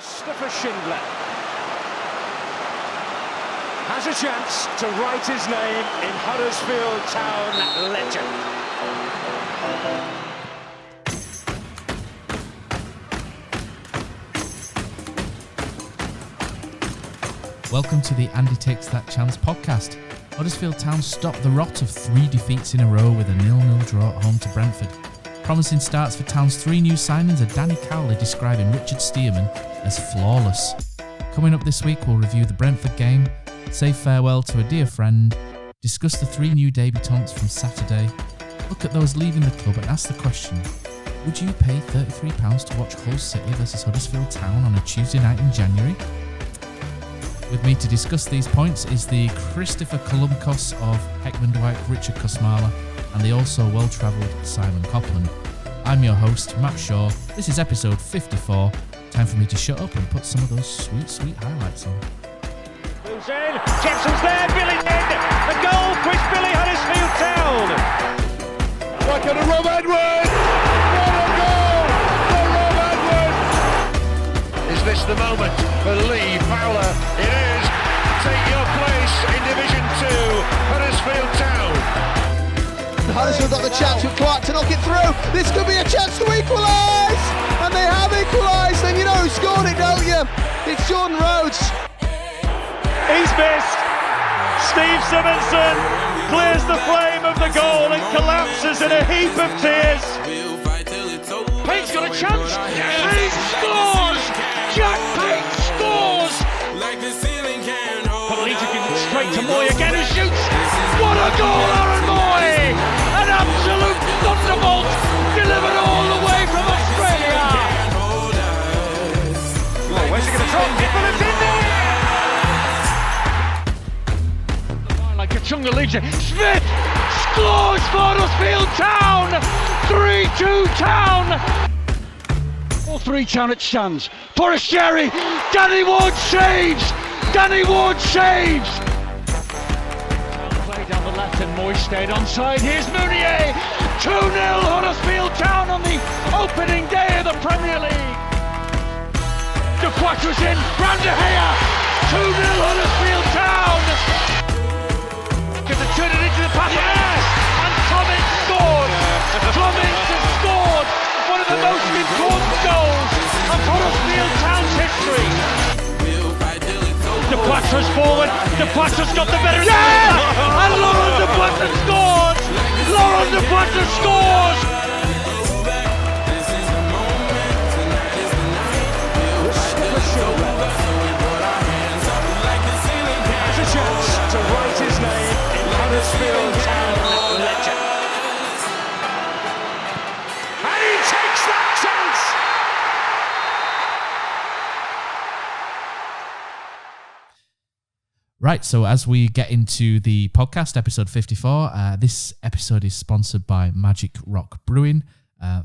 Christopher Schindler has a chance to write his name in Huddersfield Town legend. Welcome to the Andy Takes That Chance podcast. Huddersfield Town stopped the rot of 3 defeats in a row with a 0-0 draw at home to Brentford. Promising starts for Town's 3 new signings are Danny Cowley describing Richard Stearman as flawless. Coming up this week, we'll review the Brentford game, say farewell to a dear friend, discuss the 3 new debutants from Saturday, look at those leaving the club and ask the question, would you pay £33 to watch Hull City versus Huddersfield Town on a Tuesday night in January? With me to discuss these points is the Christopher Columbus of Heckman Dwight, Richard Kosmala, and the also well-travelled Simon Copland. I'm your host, Matt Shaw. This is episode 54. Time for me to shut up and put some of those sweet, sweet highlights on. Moves in, Jepson's there, Billy in, the goal, Chris Billy, Huddersfield Town. Like on a Rob Edwards! What a goal for Rob Edwards! Is this the moment for Lee Fowler? It is. Take your place in Division 2, Huddersfield Town. Huddersfield got the chance with Clark to knock it through. This could be a chance to equalise, and they have equalised. And you know who scored it, don't you? It's Jordan Rhodes. He's missed. Steve Simonson clears the flame of the goal and collapses in a heap of tears. Payne's got a chance. Payne scores. Jack Payne scores. Polita gives it straight to Moy again, who shoots. What a goal, Aaron Moy! An absolute thunderbolt delivered all the way from Australia. Oh, where's he going to drop it? But it's in there! Like Kachunga leaves it. Smith scores for Huddersfield Town. 3-2 Town. 4-3 Town it stands. Forestieri. Danny Ward saves. Danny Ward saves. Play down the left and Moy stayed onside. Here's Mounier. 2-0 Huddersfield Town on the opening day of the Premier League. De Quattro's in. Brand De Gea. 2-0 Huddersfield Town. Going to turn it into the pass. Yes! And Clement scored. Clement has scored one of the most important goals of Huddersfield Town's history. De Quattro's forward. De Quattro's got the better. Yes! And Laurent De Quattro scores. Laurent De Quattro scores. Has a chance to write his name in Huddersfield Town legend. And he takes that chance. Right, so as we get into the podcast, episode 54, this episode is sponsored by Magic Rock Brewing.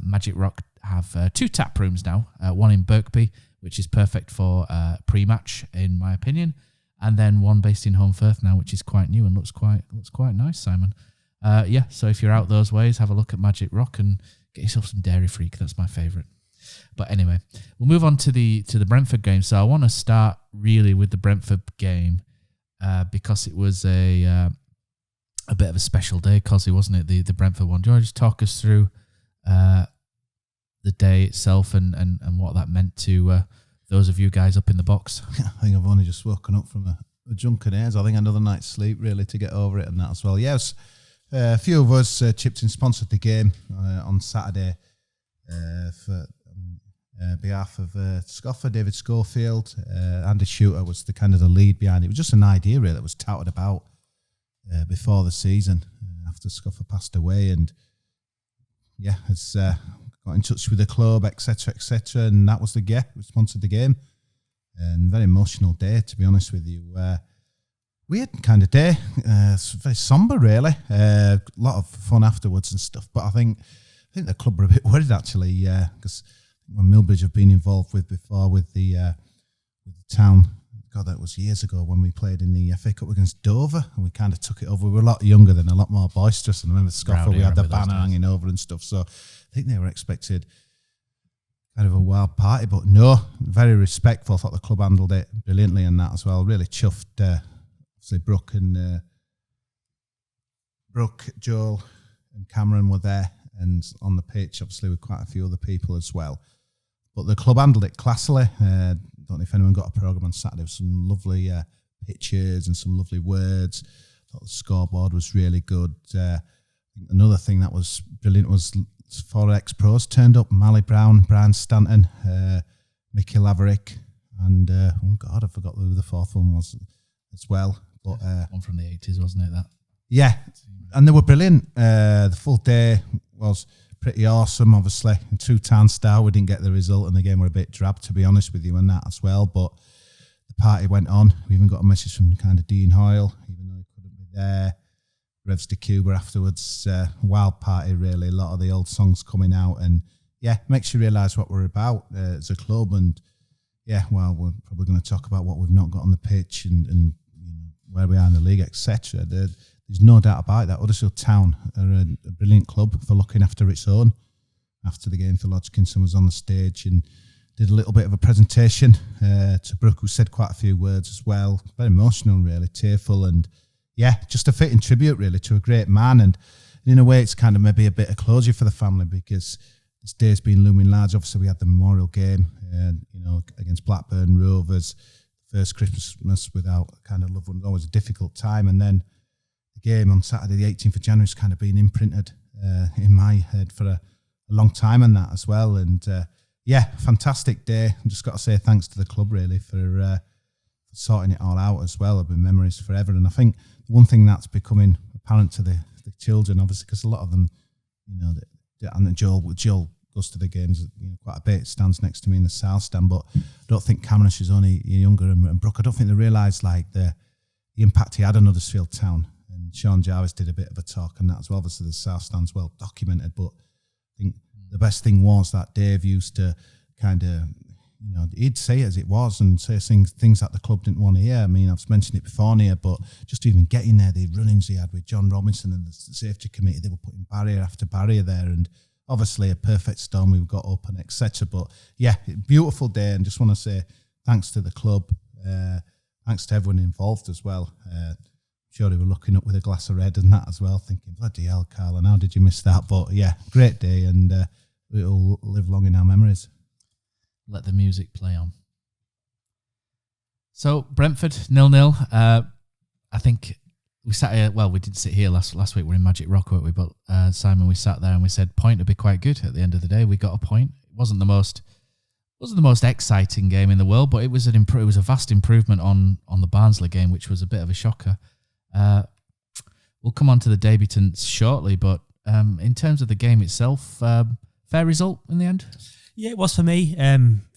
Magic Rock have 2 tap rooms now, one in Birkby, which is perfect for pre-match, in my opinion, and then one based in Holmfirth now, which is quite new and looks quite nice, Simon. So if you're out those ways, have a look at Magic Rock and get yourself some Dairy Freak. That's my favourite. But anyway, we'll move on to the Brentford game. So I want to start really with the Brentford game. Because it was a bit of a special day, Kosi, wasn't it? The Brentford one. Do you want to just talk us through the day itself and what that meant to those of you guys up in the box? I think I've only just woken up from a drunken airs. I think another night's sleep really to get over it and that as well. Yes, a few of us chipped in, sponsored the game on Saturday for behalf of Scoffer, David Schofield. Andy Shooter was the kind of the lead behind it. It was just an idea really that was touted about before the season after Scoffer passed away, and has got in touch with the club, etc., and that was we sponsored the game. And very emotional day, to be honest with you. Weird kind of day. It's very somber, really. A lot of fun afterwards and stuff. But I think the club were a bit worried actually, because when Millbridge have been involved with before with the town. God, that was years ago when we played in the FA Cup against Dover, and we kind of took it over. We were a lot younger then, a lot more boisterous. And I remember Scoffer, we had the banner hanging over and stuff. So I think they were expected kind of a wild party, but no, very respectful. I thought the club handled it brilliantly and that as well. Really chuffed. Obviously, Brooke, Joel, and Cameron were there, and on the pitch, obviously, with quite a few other people as well. But the club handled it classily. Don't know if anyone got a programme on Saturday with some lovely pictures and some lovely words. I thought the scoreboard was really good. Another thing that was brilliant was 4 ex-pros turned up: Mally Brown, Brian Stanton, Mickey Laverick, and I forgot who the fourth one was as well. But one from the 80s, wasn't it? That. Yeah, and they were brilliant. The full day was pretty awesome, obviously. In two-town style, we didn't get the result, and the game were a bit drab, to be honest with you, and that as well. But the party went on. We even got a message from kind of Dean Hoyle, even though he couldn't be there. Revs de Cuba afterwards. Wild party, really. A lot of the old songs coming out, and yeah, makes you realise what we're about as a club. And yeah, well, we're probably going to talk about what we've not got on the pitch and you know, where we are in the league, etc. There's no doubt about it that Huddersfield Town are a brilliant club for looking after its own. After the game, Phil Hodgkinson was on the stage and did a little bit of a presentation to Brooke, who said quite a few words as well. Very emotional, really, tearful, and yeah, just a fitting tribute, really, to a great man. And in a way, it's kind of maybe a bit of closure for the family, because this day's been looming large. Obviously, we had the memorial game, against Blackburn Rovers. First Christmas without kind of loved ones, always a difficult time. And then the game on Saturday, the 18th of January, has kind of been imprinted in my head for a long time, and that as well. And fantastic day. I just got to say thanks to the club, really, for sorting it all out as well. It'll be memories forever. And I think one thing that's becoming apparent to the children, obviously, because a lot of them, and Joel goes to the games quite a bit, stands next to me in the south stand, but I don't think Cameron, she's only younger, and Brooke, I don't think they realise like the impact he had on Huddersfield Town. And Sean Jarvis did a bit of a talk on that as well. Obviously, the south stand's well documented, but I think the best thing was that Dave used to kind of, he'd say it as it was and say things that the club didn't want to hear. I mean, I've mentioned it before here, but just even getting there, the run-ins he had with John Robinson and the safety committee, they were putting barrier after barrier there, and obviously a perfect storm we've got open, etc. But yeah, beautiful day, and just want to say thanks to the club, thanks to everyone involved as well. Sure, they were looking up with a glass of red and that as well, thinking, bloody hell, Carl, and how did you miss that? But yeah, great day, and it'll live long in our memories. Let the music play on. So Brentford 0-0. I think we sat here. Well, we didn't sit here last week. We're in Magic Rock, weren't we? But Simon, we sat there and we said point would be quite good. At the end of the day, we got a point. It wasn't the most exciting game in the world, but it was a vast improvement on the Barnsley game, which was a bit of a shocker. We'll come on to the debutants shortly, but in terms of the game itself, fair result in the end. Yeah, it was for me.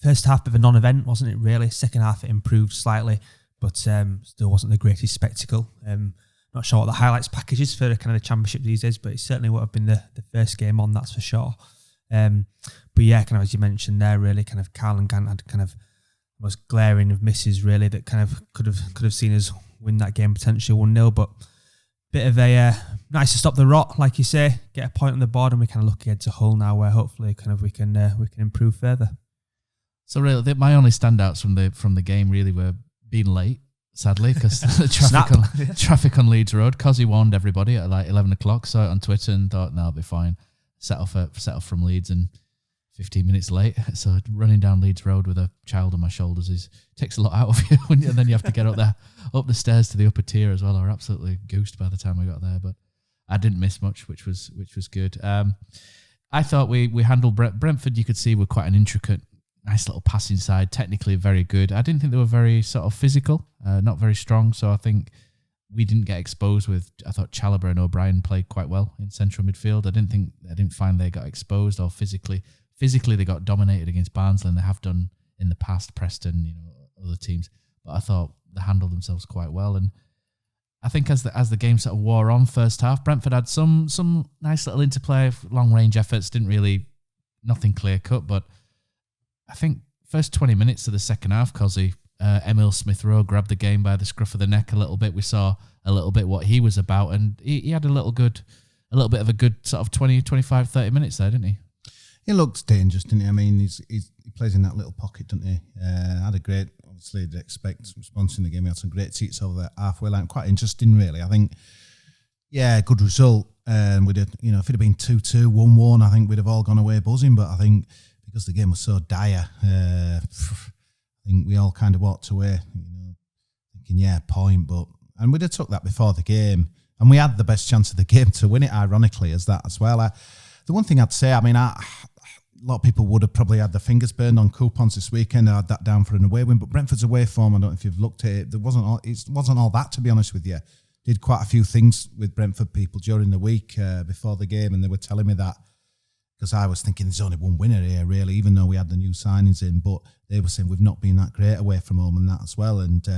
First half, bit of a non-event, wasn't it, really? Second half, it improved slightly, but still wasn't the greatest spectacle. Not sure what the highlights package is for kind of the Championship these days, but it certainly would have been the first game on, that's for sure. But yeah, kind of as you mentioned there, really, kind of Carl and Gant had kind of most glaring of misses, really, that kind of could have seen us win that game potentially 1-0, but bit of a nice to stop the rot, like you say, get a point on the board, and we kind of look ahead to Hull now, where hopefully kind of we can improve further. So really, my only standouts from the game really were being late, sadly, because the traffic on Leeds Road. Kosi warned everybody at like 11 o'clock, saw it on Twitter and thought, no, I'll be fine. Set off from Leeds, and 15 minutes late. So running down Leeds Road with a child on my shoulders takes a lot out of you, and then you have to get up the stairs to the upper tier as well. I was absolutely goosed by the time I got there, but I didn't miss much, which was good. I thought we handled Brentford. You could see were quite an intricate, nice little passing side. Technically very good. I didn't think they were very sort of physical, not very strong. So I think we didn't get exposed with. I thought Chalobah and O'Brien played quite well in central midfield. I didn't find they got exposed or physically. Physically, they got dominated against Barnsley, and they have done in the past, Preston, other teams. But I thought they handled themselves quite well. And I think as the game sort of wore on, first half, Brentford had some nice little interplay, long range efforts. Nothing clear cut. But I think first 20 minutes of the second half, Kosi, Emil Smith-Rowe grabbed the game by the scruff of the neck a little bit. We saw a little bit what he was about, and he had a little bit of a good sort of 20, 25, 30 minutes there, didn't he? He looks dangerous, didn't he? I mean, he plays in that little pocket, doesn't he? Had a great, obviously, you'd expect response in the game. He had some great seats over the halfway line. Quite interesting, really. I think, good result. We did, if it had been 2-2, 1-1, I think we'd have all gone away buzzing. But I think because the game was so dire, I think we all kind of walked away, thinking, point. And we'd have took that before the game. And we had the best chance of the game to win it, ironically, as that as well. The one thing I'd say, a lot of people would have probably had their fingers burned on coupons this weekend. I had that down for an away win, but Brentford's away form, I don't know if you've looked at it, it wasn't all that, to be honest with you. Did quite a few things with Brentford people during the week before the game, and they were telling me that, because I was thinking there's only one winner here, really, even though we had the new signings in, but they were saying we've not been that great away from home and that as well. And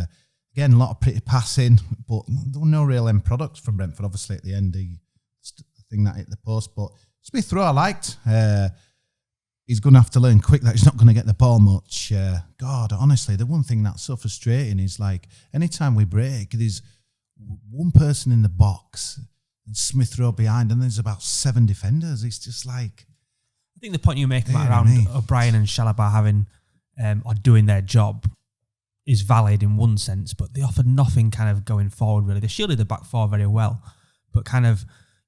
again, a lot of pretty passing, but there were no real end products from Brentford. Obviously, at the end, the thing that hit the post, but Smith Rowe I liked. He's going to have to learn quick that he's not going to get the ball much. God, honestly, the one thing that's so frustrating is, like, anytime we break, there's one person in the box and Smith Rowe behind, and there's about 7 defenders. It's just like... I think the point you make about around O'Brien and Chalobah having or doing their job is valid in one sense, but they offered nothing kind of going forward, really. They shielded the back four very well, but kind of...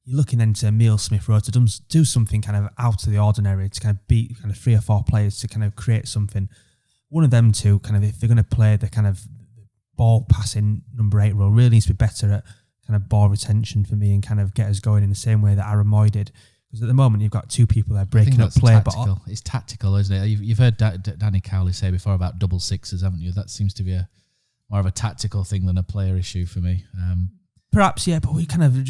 You're looking then to Emile Smith Rowe to do something kind of out of the ordinary, to kind of beat kind of 3 or 4 players to kind of create something. One of them two, kind of, if they're going to play the kind of ball passing number 8 role, really needs to be better at kind of ball retention for me and kind of get us going in the same way that Aaron Moy did. Because at the moment you've got 2 people there breaking up play. Tactical. But it's tactical, isn't it? You've heard Danny Cowley say before about double sixes, haven't you? That seems to be more of a tactical thing than a player issue for me. Perhaps, yeah, but we kind of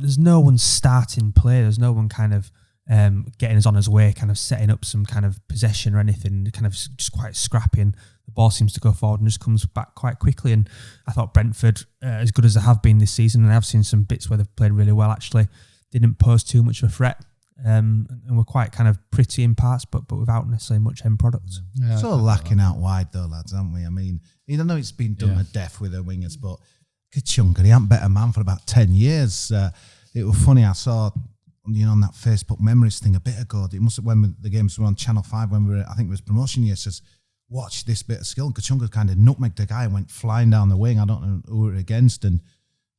there's no one starting play. There's no one kind of getting us on his way, kind of setting up some kind of possession or anything, kind of just quite scrappy, and the ball seems to go forward and just comes back quite quickly. And I thought Brentford, as good as they have been this season, and I've seen some bits where they've played really well actually, didn't pose too much of a threat. And were quite kind of pretty in parts, but without necessarily much end product. Yeah, so lacking out wide though, lads, haven't we? I mean, even though it's been done to death with the wingers, but Kachunga, he hadn't bet a man for about 10 years. It was funny, I saw, on that Facebook memories thing a bit ago. It must have when the games were on Channel 5 when we were, I think it was promotion year, says, watch this bit of skill. Kachunga kind of nutmegged the guy and went flying down the wing. I don't know who we were against, and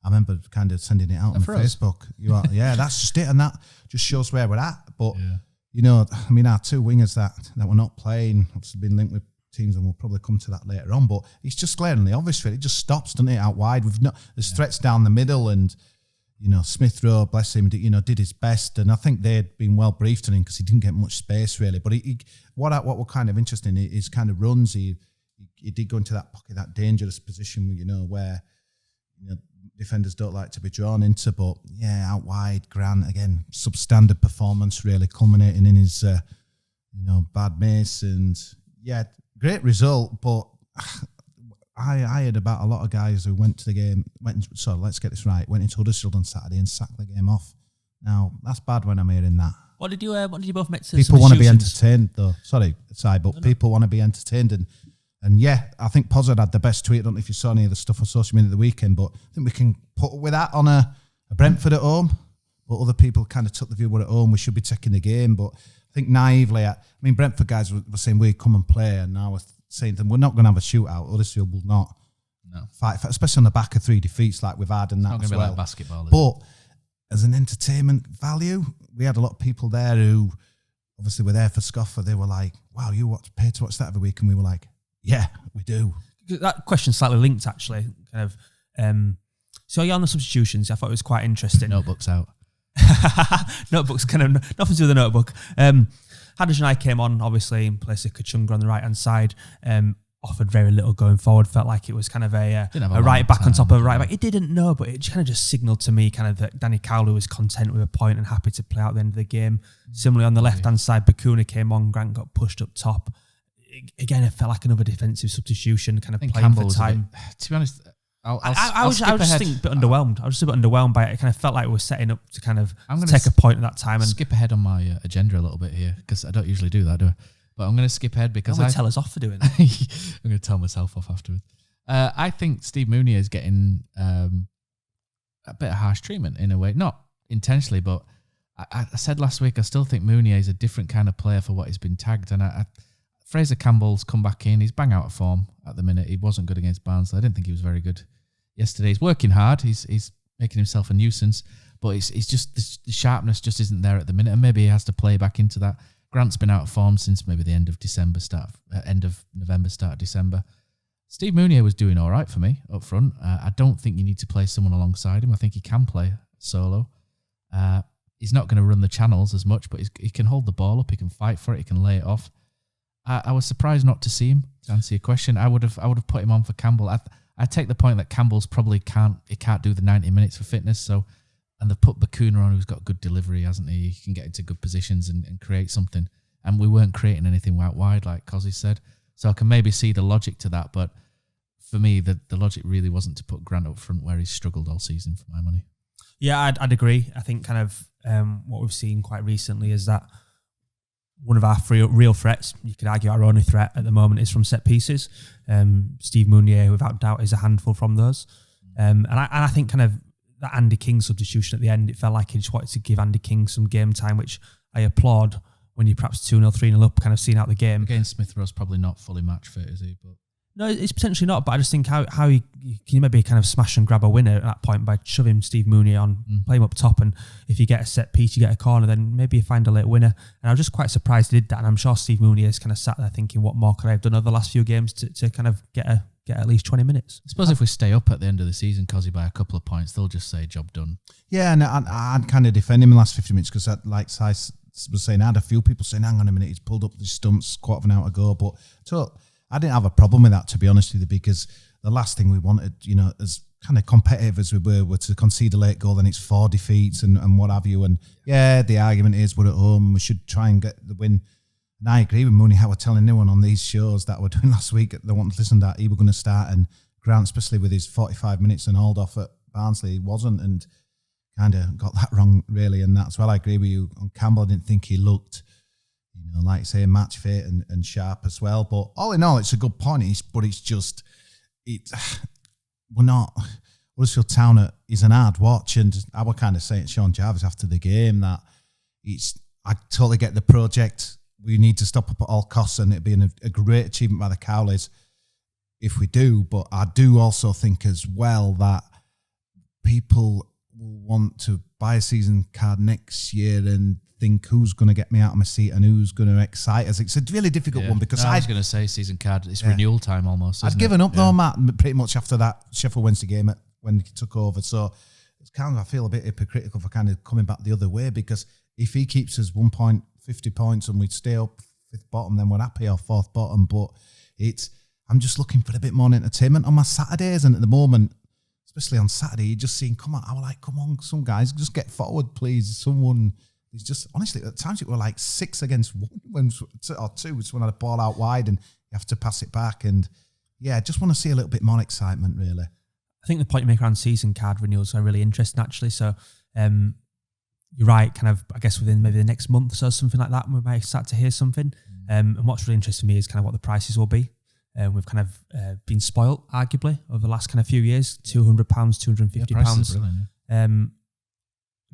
I remember kind of sending it out on Facebook. That's just it, and that just shows where we're at. But, our 2 wingers that were not playing, obviously been linked with teams, and we'll probably come to that later on, but it's just glaringly obvious. It just stops, doesn't it, out wide? There's threats down the middle, and Smith Rowe, bless him, did his best, and I think they'd been well briefed on him because he didn't get much space really. But what were kind of interesting is kind of runs. He did go into that pocket, that dangerous position where defenders don't like to be drawn into. But out wide, Grant again, substandard performance really, culminating in his bad miss, and great result, but I heard about a lot of guys who went to the game, let's get this right, went into Huddersfield on Saturday and sacked the game off. Now, that's bad when I'm hearing that. What did you both make to people want to be entertained, though. Sorry, but people want to be entertained, and I think Pozzard had the best tweet. I don't know if you saw any of the stuff on social media the weekend, but I think we can put with that on a Brentford at home, but other people kind of took the view we're at home, we should be taking the game, but I think naively, Brentford guys were saying we come and play, and now we're saying to them, we're not going to have a shootout. Huddersfield will not fight, especially on the back of 3 defeats like we've had, and that as well. Like basketball, but as an entertainment value, we had a lot of people there who obviously were there for Scoffer. They were like, "Wow, you pay to watch that every week?" And we were like, "Yeah, we do." That question's slightly linked, actually. Kind of. So you're on the substitutions. I thought it was quite interesting. Notebooks out. Notebooks, kind of nothing to do with the notebook. Hadaj and I came on, obviously, in place of Kachunga on the right-hand side. Offered very little going forward. Felt like it was kind of a right back on top of a right back. It didn't know, but it kind of just signalled to me kind of that Danny Cowley was content with a point and happy to play out the end of the game. Similarly, on the left-hand side, Bakuna came on, Grant got pushed up top. Again, it felt like another defensive substitution, kind of playing Campbell for time. To be honest, I was just a bit underwhelmed. I was just a bit underwhelmed by it. It kind of felt like we were setting up to kind of take a point at that time. And skip ahead on my agenda a little bit here, because I don't usually do that, do I? But I'm going to skip ahead because I tell us off for doing that. I'm going to tell myself off afterwards. I think Steve Mounier is getting a bit of harsh treatment in a way, not intentionally, but I said last week, I still think Mounier is a different kind of player for what he's been tagged. And Fraser Campbell's come back in. He's bang out of form at the minute. He wasn't good against Barnsley. I didn't think he was very good yesterday. He's working hard. He's making himself a nuisance. But it's just the sharpness just isn't there at the minute. And maybe he has to play back into that. Grant's been out of form since maybe the end of November, start of December. Steve Mounier was doing all right for me up front. I don't think you need to play someone alongside him. I think he can play solo. He's not going to run the channels as much, but he can hold the ball up. He can fight for it. He can lay it off. I was surprised not to see him. To answer your question, I would have put him on for Campbell. I take the point that Campbell's probably can't do the 90 minutes for fitness. So, and they've put Bakuna on, who's got good delivery, hasn't he? He can get into good positions and create something. And we weren't creating anything out wide, like Kosi said. So I can maybe see the logic to that, but for me, the logic really wasn't to put Grant up front where he's struggled all season for my money. Yeah, I'd agree. I think kind of what we've seen quite recently is that one of our real threats, you could argue our only threat at the moment, is from set pieces. Steve Mounier, without doubt, is a handful from those. And I think kind of that Andy King substitution at the end, it felt like he just wanted to give Andy King some game time, which I applaud when you're perhaps 2-0, 3-0 up, kind of seeing out the game. Again, Smith Rowe's probably not fully match fit, is he? But no, it's potentially not, but I just think how can you maybe kind of smash and grab a winner at that point by shoving Steve Mounier on, play him up top, and if you get a set piece, you get a corner, then maybe you find a late winner. And I was just quite surprised he did that, and I'm sure Steve Mounier is kind of sat there thinking, what more could I have done over the last few games to kind of get at least 20 minutes. I suppose if we stay up at the end of the season, Kosi, by a couple of points, they'll just say job done. Yeah, and I'd kind of defend him in the last 50 minutes because, like Si was saying, I had a few people saying, hang on a minute, he's pulled up the stumps quarter of an hour ago. But I didn't have a problem with that, to be honest with you, because the last thing we wanted, as kind of competitive as we were to concede a late goal, then it's 4 defeats and what have you. And yeah, the argument is we're at home, we should try and get the win. And I agree with Mooney, how we're telling anyone on these shows that we're doing last week, they wanted to listen to that, he was going to start, and Grant, especially with his 45 minutes and hold off at Barnsley, he wasn't, and kind of got that wrong, really. And that's well, I agree with you. On Campbell, I didn't think he looked, like you say, match fit and sharp as well. But all in all, it's a good point. We're not, Huddersfield Town is an hard watch. And I was kind of saying to Sean Jarvis after the game that I totally get the project. We need to stop up at all costs, and it'd be a great achievement by the Cowleys if we do. But I do also think as well that people will want to buy a season card next year and think who's going to get me out of my seat and who's going to excite us. It's a really difficult one because I was going to say season card, it's renewal time almost. I'd given up though, Matt, pretty much after that Sheffield Wednesday game when he took over. So it's kind of, I feel a bit hypocritical for kind of coming back the other way, because if he keeps us 1 point, 50 points and we stay up 5th bottom, then we're happy, or 4th bottom. But I'm just looking for a bit more entertainment on my Saturdays, and at the moment, especially on Saturday, you're just seeing, come on, some guys, just get forward, please. Someone is just, honestly, at times it were like 6 against 1 or 2, it's when I had a ball out wide and you have to pass it back. And yeah, I just want to see a little bit more excitement, really. I think the point you make around season card renewals are really interesting, actually. So you're right, kind of, I guess within maybe the next month or so, something like that, we might start to hear something. And what's really interesting to me is kind of what the prices will be. We've kind of been spoilt, arguably, over the last kind of few years, £200, £250. Yeah,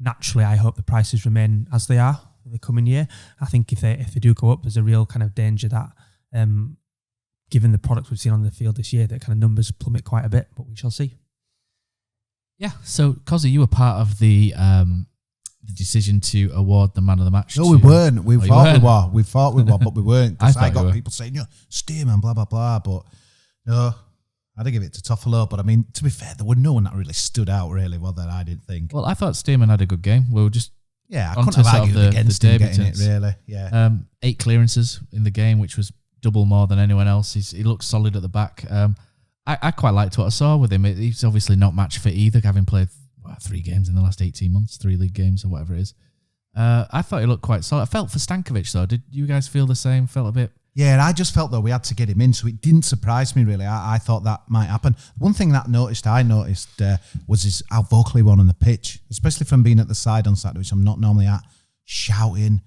naturally, I hope the prices remain as they are for the coming year. I think if they do go up, there's a real kind of danger that, given the products we've seen on the field this year, that kind of numbers plummet quite a bit, but we shall see. Yeah, so Kosi, you were part of the decision to award the man of the match. No, we weren't. We thought we were, but we weren't. Because I got people saying, Stearman, blah, blah, blah. But no, I'd give it to Toffolo. But I mean, to be fair, there was no one that really stood out, really, that I didn't think. Well, I thought Stearman had a good game. We were just I couldn't have argued against him getting it, really. Yeah. 8 clearances in the game, which was double more than anyone else. He looked solid at the back. I quite liked what I saw with him. He's obviously not match fit either, having played 3 games in the last 18 months, 3 league games or whatever it is. I thought he looked quite solid. I felt for Stankovic, though. Did you guys feel the same? Felt a bit... Yeah, and I just felt, though, we had to get him in, so it didn't surprise me, really. I thought that might happen. One thing that I noticed was how vocal he was on the pitch, especially from being at the side on Saturday, which I'm not normally at, shouting.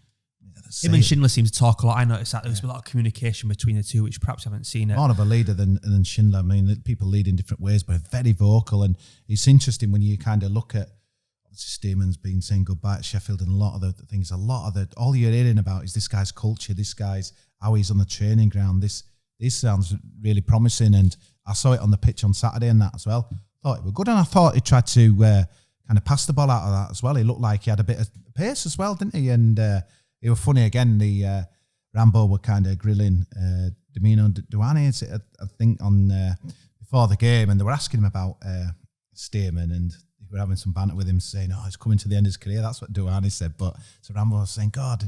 Him and Schindler seem to talk a lot. I noticed that there was a lot of communication between the two, which perhaps I haven't seen it. More of a leader than Schindler. I mean, people lead in different ways, but very vocal. And it's interesting when you kind of look at Stearman's been saying goodbye to Sheffield, and a lot of the things, all you're hearing about is this guy's culture, this guy's how he's on the training ground. This sounds really promising, and I saw it on the pitch on Saturday and that as well. Thought it was good, and I thought he tried to kind of pass the ball out of that as well. He looked like he had a bit of pace as well, didn't he? And it was funny again. The Rambo were kind of grilling Domino Duane, I think, on before the game, and they were asking him about Stearman, and they were having some banter with him, saying, "Oh, he's coming to the end of his career." That's what Duane said. But so Rambo was saying, "God,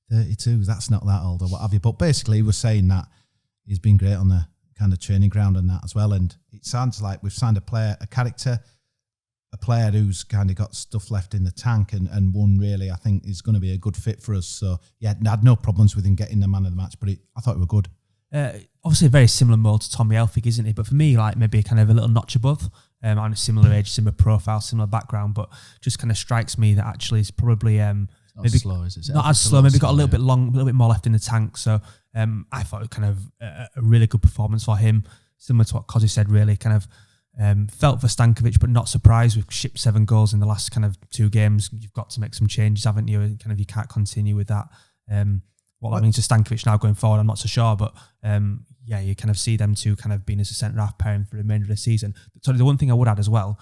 32, that's not that old," or what have you. But basically, he was saying that he's been great on the kind of training ground and that as well. And it sounds like we've signed a player, a character, a player who's kind of got stuff left in the tank, and one really I think is going to be a good fit for us. So yeah, I had no problems with him getting the man of the match, but I thought it was good. Obviously a very similar mould to Tommy Elphick, isn't he? But for me, like maybe kind of a little notch above. On a similar age, similar profile, similar background, but just kind of strikes me that actually it's probably maybe slow, is it? Not as slow. Maybe got a little bit long, a little bit more left in the tank. So I thought it kind of a really good performance for him, similar to what Kosi said. Really kind of felt for Stankovic, but not surprised. We've shipped 7 goals in the last kind of 2 games. You've got to make some changes, haven't you? And kind of you can't continue with that. What that means to Stankovic now going forward, I'm not so sure, but yeah, you kind of see them two kind of being as a centre-half pairing for the remainder of the season. So the one thing I would add as well,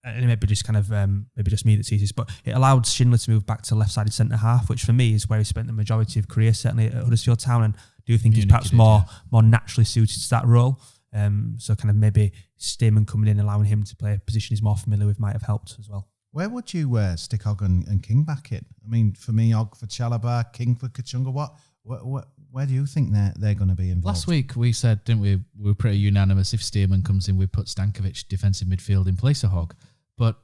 and it may be just kind of maybe just me that sees this, but it allowed Schindler to move back to left-sided centre-half, which for me is where he spent the majority of career, certainly at Huddersfield Town, and I do think he's perhaps more naturally suited to that role. So kind of maybe Stearman coming in, allowing him to play a position he's more familiar with might have helped as well. Where would you stick Ogg and King back in? I mean, for me, Ogg for Chalobah, King for Kachunga. Where do you think they're going to be involved? Last week we said, didn't we? We were pretty unanimous. If Stearman comes in, we put Stankovic defensive midfield in place of Hogg. But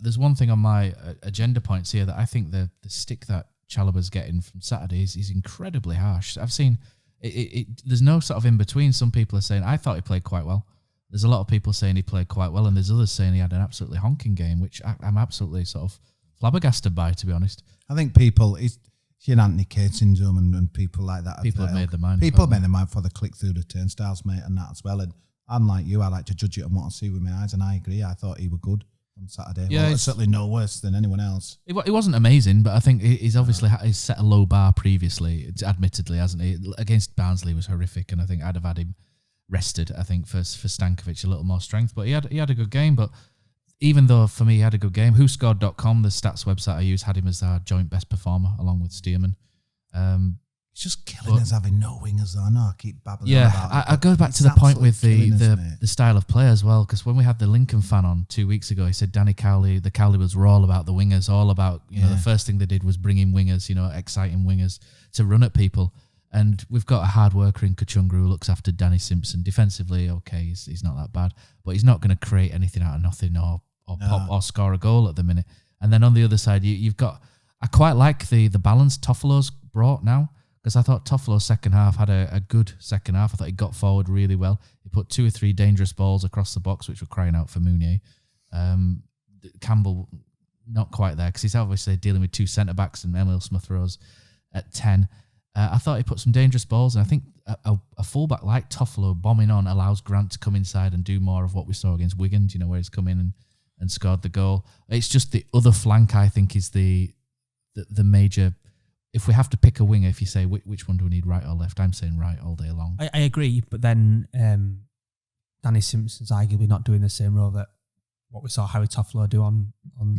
there's one thing on my agenda points here that I think the stick that Chalobah's getting from Saturday is incredibly harsh. I've seen there's no sort of in between. Some people are saying I thought he played quite well. There's a lot of people saying he played quite well, and there's others saying he had an absolutely honking game, which I'm absolutely sort of flabbergasted by, to be honest. I think people, it's Anthony Cade syndrome and people like that. People have made their mind. People have made their mind for the click through the turnstiles, mate, and that as well. And I'm like you, I like to judge it on what I see with my eyes, and I agree. I thought he was good on Saturday. Yeah, well, certainly no worse than anyone else. It wasn't amazing, but I think he's obviously he's set a low bar previously, admittedly, hasn't he? Against Barnsley was horrific, and I think I'd have had him rested, I think, for Stankovic, a little more strength. But he had a good game. But even though for me he had a good game, WhoScored.com, the stats website I use, had him as our joint best performer along with Stearman. It's just killing us having no wingers though. I know I keep babbling about it. I go back to the point with the style of play as well, because when we had the Lincoln fan on 2 weeks ago, he said Danny Cowley, the Cowleys were all about the wingers, all about, you know, the first thing they did was bring in wingers, you know, exciting wingers to run at people. And we've got a hard worker in Kachunga who looks after Danny Simpson. Defensively, okay, he's not that bad, but he's not going to create anything out of nothing or pop or score a goal at the minute. And then on the other side, you've got, I quite like the balance Toffolo's brought now, because I thought Toffolo's second half had a good second half. I thought he got forward really well. He put 2 or 3 dangerous balls across the box, which were crying out for Mounier. Campbell, not quite there, because he's obviously dealing with 2 centre-backs and Emil Smith-Rowe at 10. I thought he put some dangerous balls, and I think a fullback like Toffolo bombing on allows Grant to come inside and do more of what we saw against Wigan, you know, where he's come in and scored the goal. It's just the other flank, I think, is the major. If we have to pick a winger, if you say which one do we need, right or left, I'm saying right all day long. I agree, but then Danny Simpson's arguably not doing the same role that what we saw Harry Toffolo do on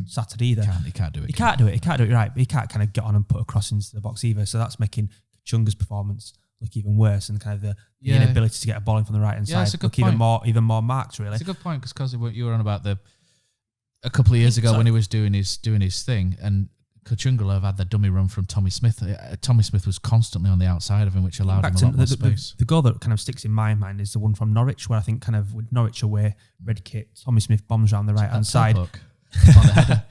Saturday either. He can't do it. He can't do it right, but he can't kind of get on and put a cross into the box either. So that's making Kachunga's performance look even worse, and kind of the inability to get a ball in from the right hand side look even more marked, really. It's a good point, because you were on about a couple of years ago when he was doing his thing, and Kachunga have had the dummy run from Tommy Smith. Tommy Smith was constantly on the outside of him, which allowed him a lot more space. The goal that kind of sticks in my mind is the one from Norwich, where I think kind of with Norwich away, red kit, Tommy Smith bombs around the right-hand side. On the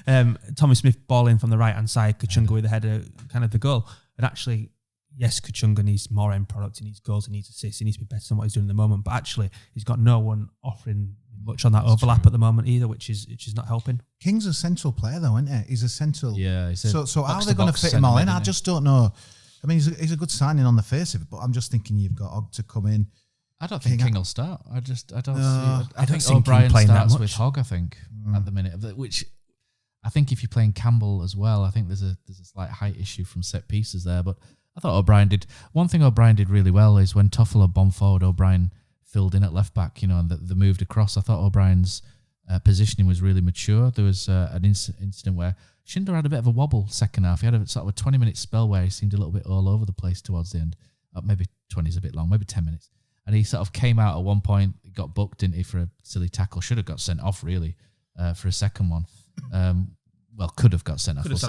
header. Tommy Smith ball in from the right-hand side, Kachunga with the header, kind of the goal. And actually, yes, Kachunga needs more end product, he needs goals, he needs assists, he needs to be better than what he's doing at the moment. But actually, he's got no one offering much on that overlap at the moment either, which is not helping. King's a central player though, isn't he? He's a central. Yeah. So how are they going to fit him all in? I just don't know. I mean, he's a good signing on the face of it, but I'm just thinking you've got Ogg to come in. I don't think King will start. I don't see it. I think see King O'Brien playing that starts much. with Hogg, I think, at the minute. Which I think if you're playing Campbell as well, I think there's a slight height issue from set pieces there. But I thought O'Brien did... One thing O'Brien did really well is when Toffolo bombed forward, O'Brien filled in at left back, and the moved across. I thought O'Brien's positioning was really mature. There was an incident where Schindler had a bit of a wobble second half. He had a sort of a 20-minute spell where he seemed a little bit all over the place towards the end. Maybe 20 is a bit long, maybe 10 minutes. And he sort of came out at one point, got booked, didn't he, for a silly tackle. Should have got sent off, really, for a second one. Could have got sent off. Just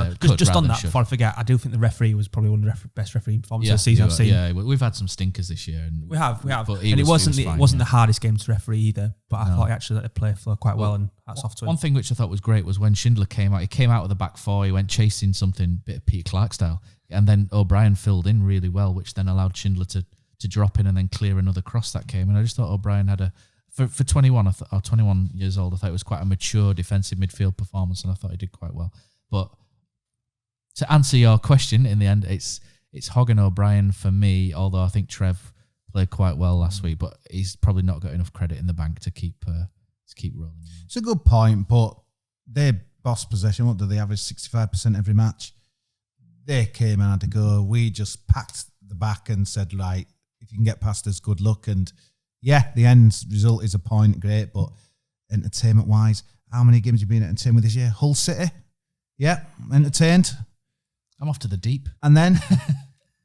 on that, before I forget, I do think the referee was probably one of the best referee performances of the season I've seen. Yeah, we've had some stinkers this year. And we have. But And it wasn't the hardest game to referee either, but I thought he actually let the play flow quite well, and hats off to him. One thing which I thought was great was when Schindler came out, he came out with the back four, he went chasing something, bit of Peter Clark style, and then O'Brien filled in really well, which then allowed Schindler to drop in and then clear another cross that came. And I just thought O'Brien had for 21 or 21 years old, I thought it was quite a mature defensive midfield performance, and I thought he did quite well. But to answer your question, in the end, it's Hogg and O'Brien for me, although I think Trev played quite well last week, but he's probably not got enough credit in the bank to keep rolling. It's a good point, but they boss possession. What do they average? 65% every match. They came and had to go. We just packed the back and said, right, if you can get past us, good luck. And yeah, the end result is a point, great, but entertainment-wise, how many games have you been entertained with this year? Hull City? Yeah, entertained. I'm off to the deep. And then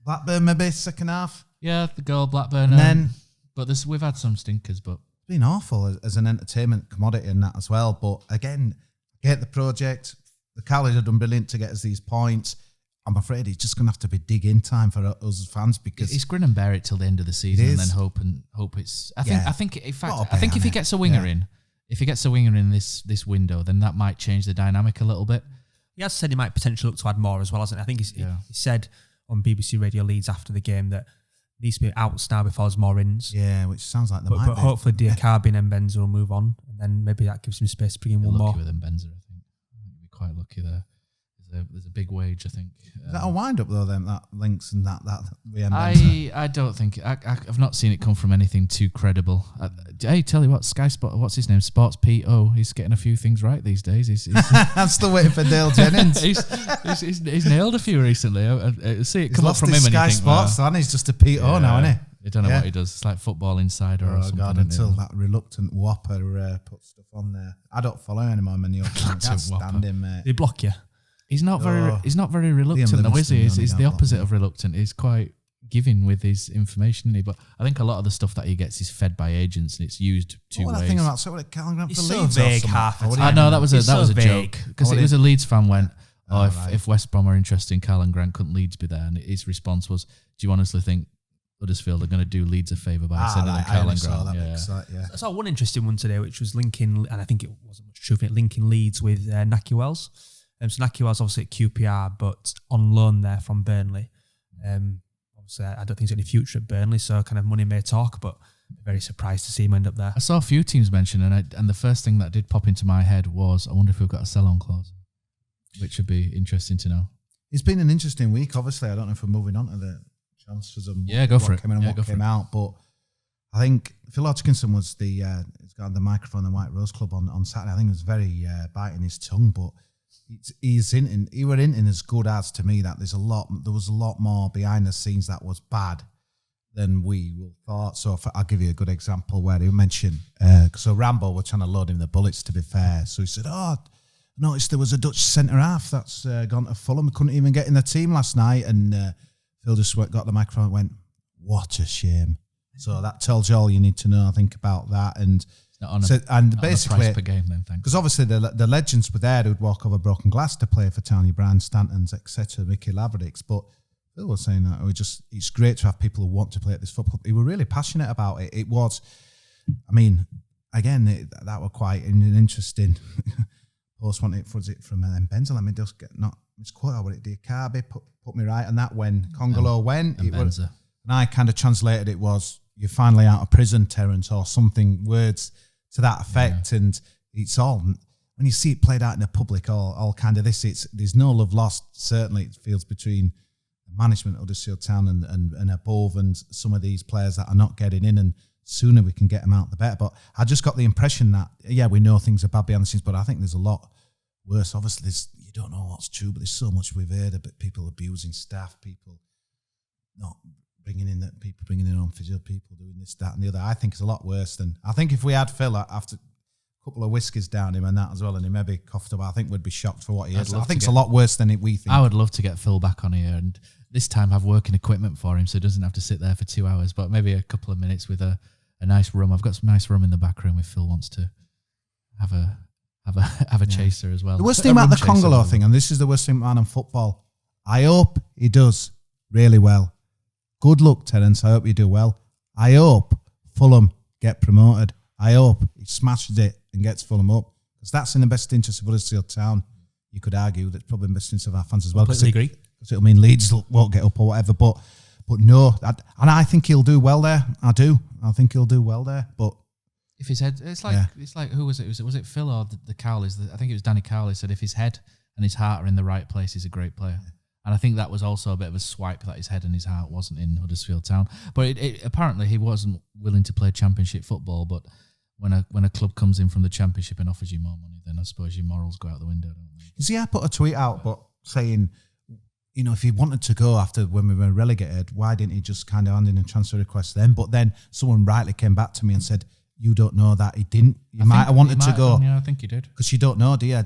Blackburn maybe second half. Yeah, the goal, Blackburn. And then... But we've had some stinkers, but... It's been awful as an entertainment commodity and that as well. But again, get the project. The Cowleys have done brilliant to get us these points. I'm afraid it's just going to have to be dig-in time for us as fans, because... It's grin and bear it till the end of the season and then hope it's... I think if he gets a winger in, if he gets a winger in this window, then that might change the dynamic a little bit. He has said he might potentially look to add more as well, hasn't he? I think he said on BBC Radio Leeds after the game that it needs to be outs now before there's more ins. Yeah, which sounds like but hopefully Diakabi and Mbenza will move on, and then maybe that gives him space to bring in one more. Lucky with Mbenza, I think. You'll be quite lucky there. There's a big wage, I think. Is that a wind-up, though, then, that links and that I don't think... I've not seen it come from anything too credible. Hey, tell you what, Sky Sport... What's his name? Sports P.O. He's getting a few things right these days. He's I'm still waiting for Dale Jennings. he's nailed a few recently. I see it come up from him. Sky Sports, and he's just a P.O. now, isn't he? I don't know what he does. It's like Football Insider or something. God, until that reluctant whopper puts stuff on there. I don't follow him anymore, man. I can't stand him, mate. Did he block you? He's not very reluctant, though, is he? He's the opposite of reluctant. He's quite giving with his information, isn't he? But I think a lot of the stuff that he gets is fed by agents, and it's used two ways. What I think about Callum Grant for so Leeds? Vague half. I know that was a joke, because it was a Leeds fan went, if West Brom are interested in Callum Grant, couldn't Leeds be there? And his response was, do you honestly think Huddersfield are going to do Leeds a favour by sending them Callum Grant? I saw one interesting one today, which was linking, and I think it wasn't much truth in it, linking Leeds with Nahki Wells. So Nahki Wells obviously at QPR, but on loan there from Burnley. Obviously, I don't think there's any future at Burnley, so kind of money may talk, but very surprised to see him end up there. I saw a few teams mentioned, and the first thing that did pop into my head was, I wonder if we've got a sell-on clause, which would be interesting to know. It's been an interesting week, obviously. I don't know if we're moving on to the transfers and what came in and what came out, but I think Phil Hodgkinson was he's got the microphone, the White Rose Club on Saturday. I think it was very biting his tongue, but he were hinting as good as, to me, that there was a lot more behind the scenes that was bad than we thought. So I'll give you a good example where he mentioned, so Rambo were trying to load him the bullets, to be fair. So he said, I noticed there was a Dutch centre-half that's gone to Fulham. Couldn't even get in the team last night. And Phil just got the microphone and went, what a shame. So that tells you all you need to know, I think, about that. And basically, price per game, then, thanks. Because obviously the legends were there who'd walk over broken glass to play for Tony Brown, Stantons, etc., Mickey Lavericks. But Phil was saying that it's great to have people who want to play at this football club. He were really passionate about it. It was, that were quite an interesting post. Was it from Benzel? Let me just not misquote what it did. Carby put me right on that when Congolo went. And I kind of translated it was, you're finally out of prison, Terence, or something, words to that effect. Yeah. And it's all, when you see it played out in the public, all kind of this, there's no love lost. Certainly it feels between management of Huddersfield Town and above, and some of these players that are not getting in, and sooner we can get them out, the better. But I just got the impression that, we know things are bad behind the scenes, but I think there's a lot worse. Obviously, you don't know what's true, but there's so much we've heard about people abusing staff, people not bringing in their own physio, people doing this, that, and the other. I think it's a lot worse than. I think if we had Phil after a couple of whiskies down him and that as well, and he maybe coughed up, I think we'd be shocked for what he had. I think it's a lot worse than we think. I would love to get Phil back on here, and this time have working equipment for him, so he doesn't have to sit there for 2 hours, but maybe a couple of minutes with a nice rum. I've got some nice rum in the back room if Phil wants to have a chaser as well. The worst thing about the Congolo thing, and this is the worst thing about football, I hope he does really well. Good luck, Terence. I hope you do well. I hope Fulham get promoted. I hope he smashes it and gets Fulham up, because that's in the best interest of Huddersfield Town. You could argue that's probably in the best interest of our fans as well. Completely agree. Because it'll mean Leeds won't get up or whatever. But no, and I think he'll do well there. I do. I think he'll do well there. But if his head, it's like who was it? Was it Phil or the Cowleys? I think it was Danny Cowley said if his head and his heart are in the right place, he's a great player. Yeah. And I think that was also a bit of a swipe that his head and his heart wasn't in Huddersfield Town. But apparently he wasn't willing to play Championship football. But when a club comes in from the Championship and offers you more money, then I suppose your morals go out the window, don't they? You see, I put a tweet out saying, if he wanted to go after when we were relegated, why didn't he just kind of hand in a transfer request then? But then someone rightly came back to me and said, you don't know that he didn't. He might have wanted to go. Yeah, I think he did. Because you don't know, do you? I'm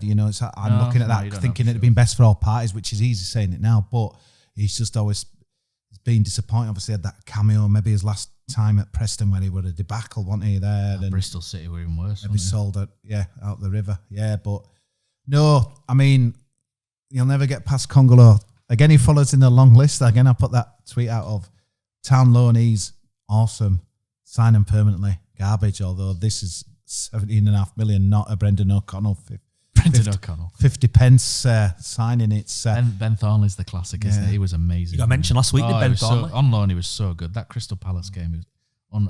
looking at that thinking it'd have been best for all parties, which is easy saying it now. But he's just always been disappointed. Obviously, had that cameo, maybe his last time at Preston where he were a debacle, wasn't he? There, and Bristol City were even worse. Maybe sold it, out the river. Yeah, but no, I mean, you'll never get past Congolo. Again, he follows in the long list. Again, I put that tweet out of Town loanees, awesome, sign him permanently. Garbage, although this is 17.5 million, not a Brendan O'Connell. 50 pence signing. It's Ben Thornley's the classic, isn't it? He was amazing. You got mentioned last week, Ben Thornley. On loan, he was so good. That Crystal Palace game,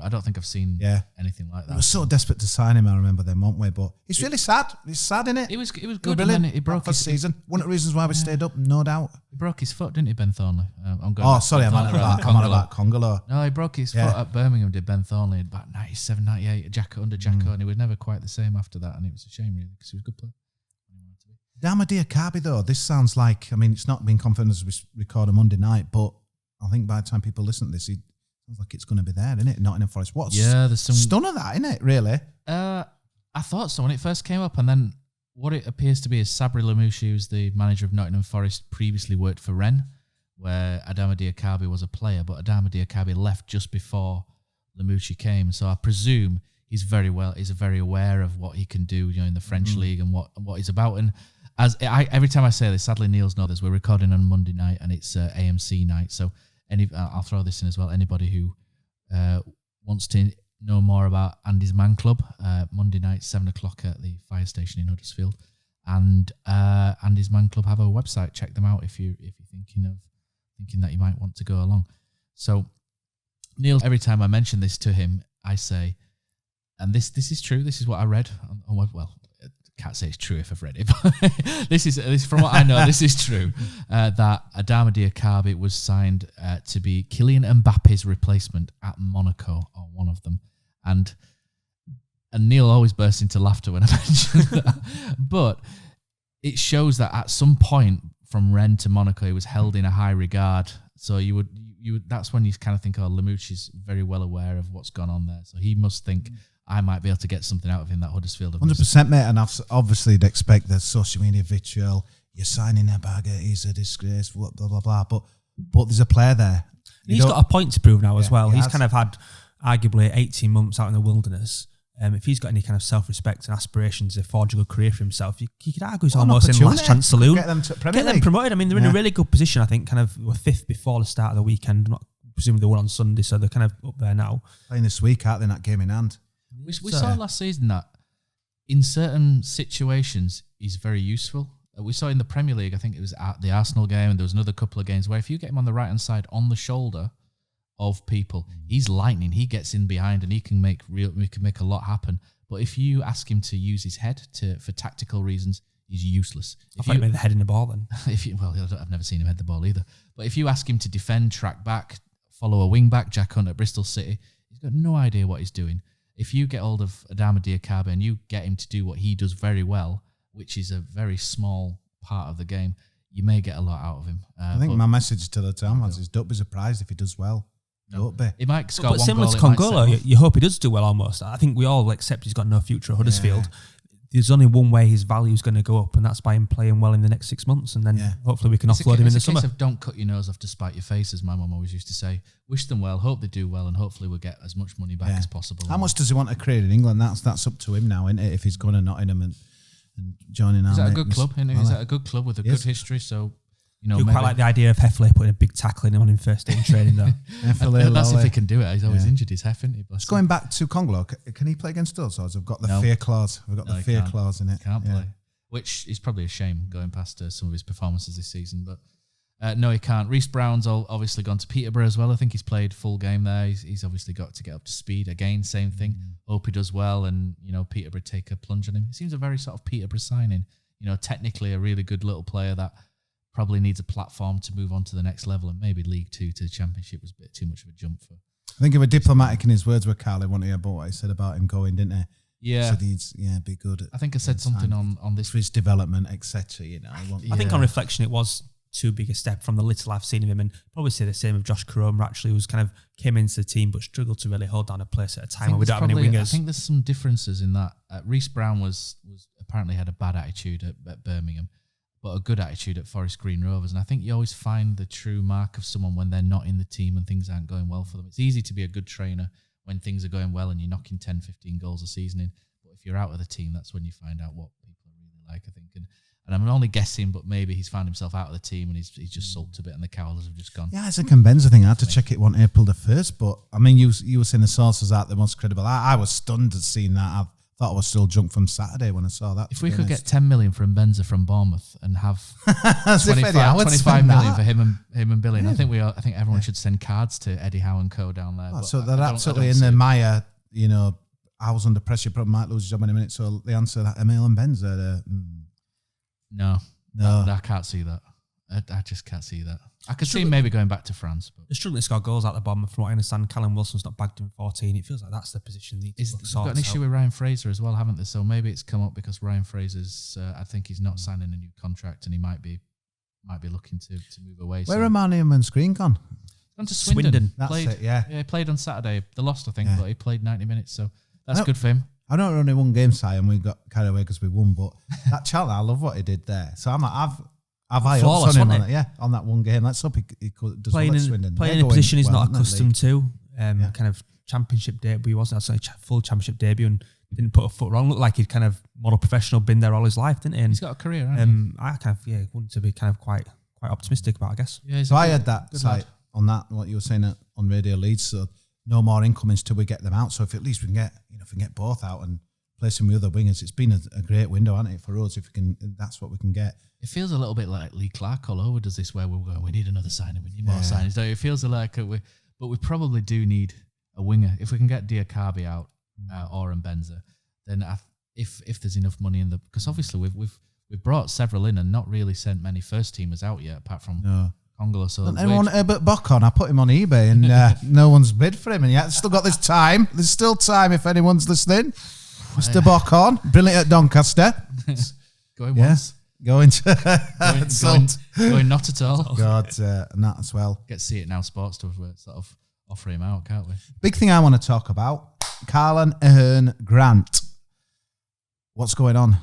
I don't think I've seen anything like that. We were so desperate to sign him, I remember them, weren't we? But it's really sad. It's sad, isn't it? It was good. Brilliant. He broke his season. One of the reasons why we stayed up, no doubt. He broke his foot, didn't he, Ben Thornley? I'm on about Congolo. No, he broke his foot at Birmingham, did Ben Thornley, about 97, 98, under Jacko, and he was never quite the same after that, and it was a shame, really, because he was a good player. Dama Diakabi, though, this sounds like, it's not been confirmed as we record a Monday night, but I think by the time people listen to this, it sounds like it's going to be there, isn't it? Nottingham Forest. There's some stun of that, isn't it, really? I thought so when it first came up, and then what it appears to be is Sabri Lamouchi, who's the manager of Nottingham Forest, previously worked for Rennes, where Adama Diakabi was a player, but Adama Diakabi left just before Lamouchi came, so I presume he's very aware of what he can do, in the French league and what he's about. And every time I say this, sadly Neil's not this. We're recording on Monday night and it's AMC night, so I'll throw this in as well. Anybody who wants to know more about Andy's Man Club, Monday night 7:00 at the fire station in Huddersfield, and Andy's Man Club have a website. Check them out if you're thinking that you might want to go along. So Neil, every time I mention this to him, I say, and this is true. This is what I read on can't say it's true if I've read it, but this is from what I know. This is true that Adama Diakabi was signed to be Kylian Mbappe's replacement at Monaco, or one of them, and Neil always bursts into laughter when I mention that. But it shows that at some point from Rennes to Monaco, he was held in a high regard. So you would that's when you kind of think, Lamouchi's very well aware of what's gone on there, so he must think, I might be able to get something out of him that Huddersfield. 100%, mate, and obviously they'd expect the social media vitriol. You're signing a bagger, he's a disgrace, blah blah blah. But there's a player there. He's got a point to prove now as well. He's kind of had arguably 18 months out in the wilderness. If he's got any kind of self-respect and aspirations to forge a good career for himself, you could argue he's almost in last chance saloon. Get them to Premier League. Get them promoted. They're in a really good position. I think kind of were fifth before the start of the weekend. Not presumably they won on Sunday, so they're kind of up there now. Playing this week, aren't they? That game in hand. We saw last season that in certain situations he's very useful. We saw in the Premier League, I think it was at the Arsenal game, and there was another couple of games where if you get him on the right-hand side on the shoulder of people, he's lightning. He gets in behind and he can make a lot happen. But if you ask him to use his head for tactical reasons, he's useless. I thought he made the head in the ball then. I've never seen him head the ball either. But if you ask him to defend, track back, follow a wing back, Jack Hunt at Bristol City, got no idea what he's doing. If you get hold of Adama Diakhaby and you get him to do what he does very well, which is a very small part of the game, you may get a lot out of him. I think my message to the town was, don't be surprised if he does well. Don't be. He might score but one similar goal. to Congolo, you hope he does do well almost. I think we all accept he's got no future at Huddersfield. There's only one way his value is going to go up, and that's by him playing well in the next 6 months, and then hopefully we can offload him in the summer. It's a case of don't cut your nose off to spite your face, as my mum always used to say. Wish them well, hope they do well, and hopefully we'll get as much money back as possible. How much does he want to create in England? That's up to him now, isn't it? If he's going to Nottingham and joining our He's at a good club, isn't he? He's at a good club with a good history, so... I quite like the idea of Heffley putting a big tackle in on him first day in training, though. That's if he can do it. He's always injured his Heff, isn't he? Just going back to Congolo, can he play against us? Or have got the fear clause? We've got the fear clause in it. Can't play. Which is probably a shame going past some of his performances this season. But no, he can't. Reece Brown's obviously gone to Peterborough as well. I think he's played full game there. He's obviously got to get up to speed. Again, same thing. Hope he does well and, Peterborough take a plunge on him. It seems a very sort of Peterborough signing. Technically a really good little player that probably needs a platform to move on to the next level, and maybe League Two to the Championship was a bit too much of a jump for. I think he was diplomatic in his words with Carly, wasn't he, about what he said about him going, didn't he? Yeah. Said he'd be good. I think I said something on this. For his development, etc. I think on reflection, it was too big a step from the little I've seen of him, and probably say the same of Josh Caroma, actually, who's kind of came into the team but struggled to really hold down a place at a time when we don't have any wingers. I think there's some differences in that. Reece Brown was apparently had a bad attitude at Birmingham, but a good attitude at Forest Green Rovers. And I think you always find the true mark of someone when they're not in the team and things aren't going well for them. It's easy to be a good trainer when things are going well and you're knocking 10, 15 goals a season in. But if you're out of the team, that's when you find out what people are really like, I think. And I'm only guessing, but maybe he's found himself out of the team and he's just sulked a bit and the Cowlers have just gone. Yeah, it's a Benza thing. I had to check it on April the 1st, but I mean, you were saying the sources aren't the most credible. I was stunned at seeing that. I thought I was still drunk from Saturday when I saw that. If we could get 10 million from Benza from Bournemouth and have 25 million million for him and Billy, and I think everyone should send cards to Eddie Howe and co down there. So they're absolutely in the mire. I was under pressure. Probably might lose his job in a minute. So the answer that Emil and Benza. No, I can't see that. I just can't see that. I could see him maybe going back to France. But they're struggling to score goals out the bottom. From what I understand, Callum Wilson's not bagged him 14. It feels like that's the position they they've got an issue with Ryan Fraser as well, haven't they? So maybe it's come up because Ryan Fraser's. I think he's not signing a new contract, and he might be looking to move away. Where are Marnium and Screen gone? Gone to Swindon. That's it. Yeah, he played on Saturday. They lost, I think, but he played 90 minutes, so that's good for him. I know only one game, Si, and we got carried away because we won. But that Charlie, I love what he did there. So I've high hopes on him on that one game. Let's hope he does playing well at Swindon. Playing in a position he's not accustomed to. Kind of championship debut. He wasn't full championship debut and didn't put a foot wrong. Looked like he'd kind of model professional, been there all his life, didn't he? And he's got a career, hasn't he? I kind of want to be kind of quite optimistic about, I guess. Yeah, so I had that site on that what you were saying on Radio Leeds. So no more incomings till we get them out. So if at least we can get if we can get both out and place them with other wingers, it's been a great window, hasn't it, for us? If we can, that's what we can get. It feels a little bit like Lee Clark all over does this, where we're going, we need another signing, we need more signings. It feels like but we probably do need a winger. If we can get Diakhaby out or Benza, then if there's enough money in because obviously we've brought several in and not really sent many first teamers out yet, apart from Congolo. So anyone Herbert Bock on? I put him on eBay and no one's bid for him, and yet still got this time. There's still time if anyone's listening. Mr. Bock brilliant at Doncaster. Going once. Going not at all. God, and that as well. Get to see it now. Sports stuff. We're sort of offer him out, can't we? Big thing I want to talk about: Carlan Ahern Grant. What's going on?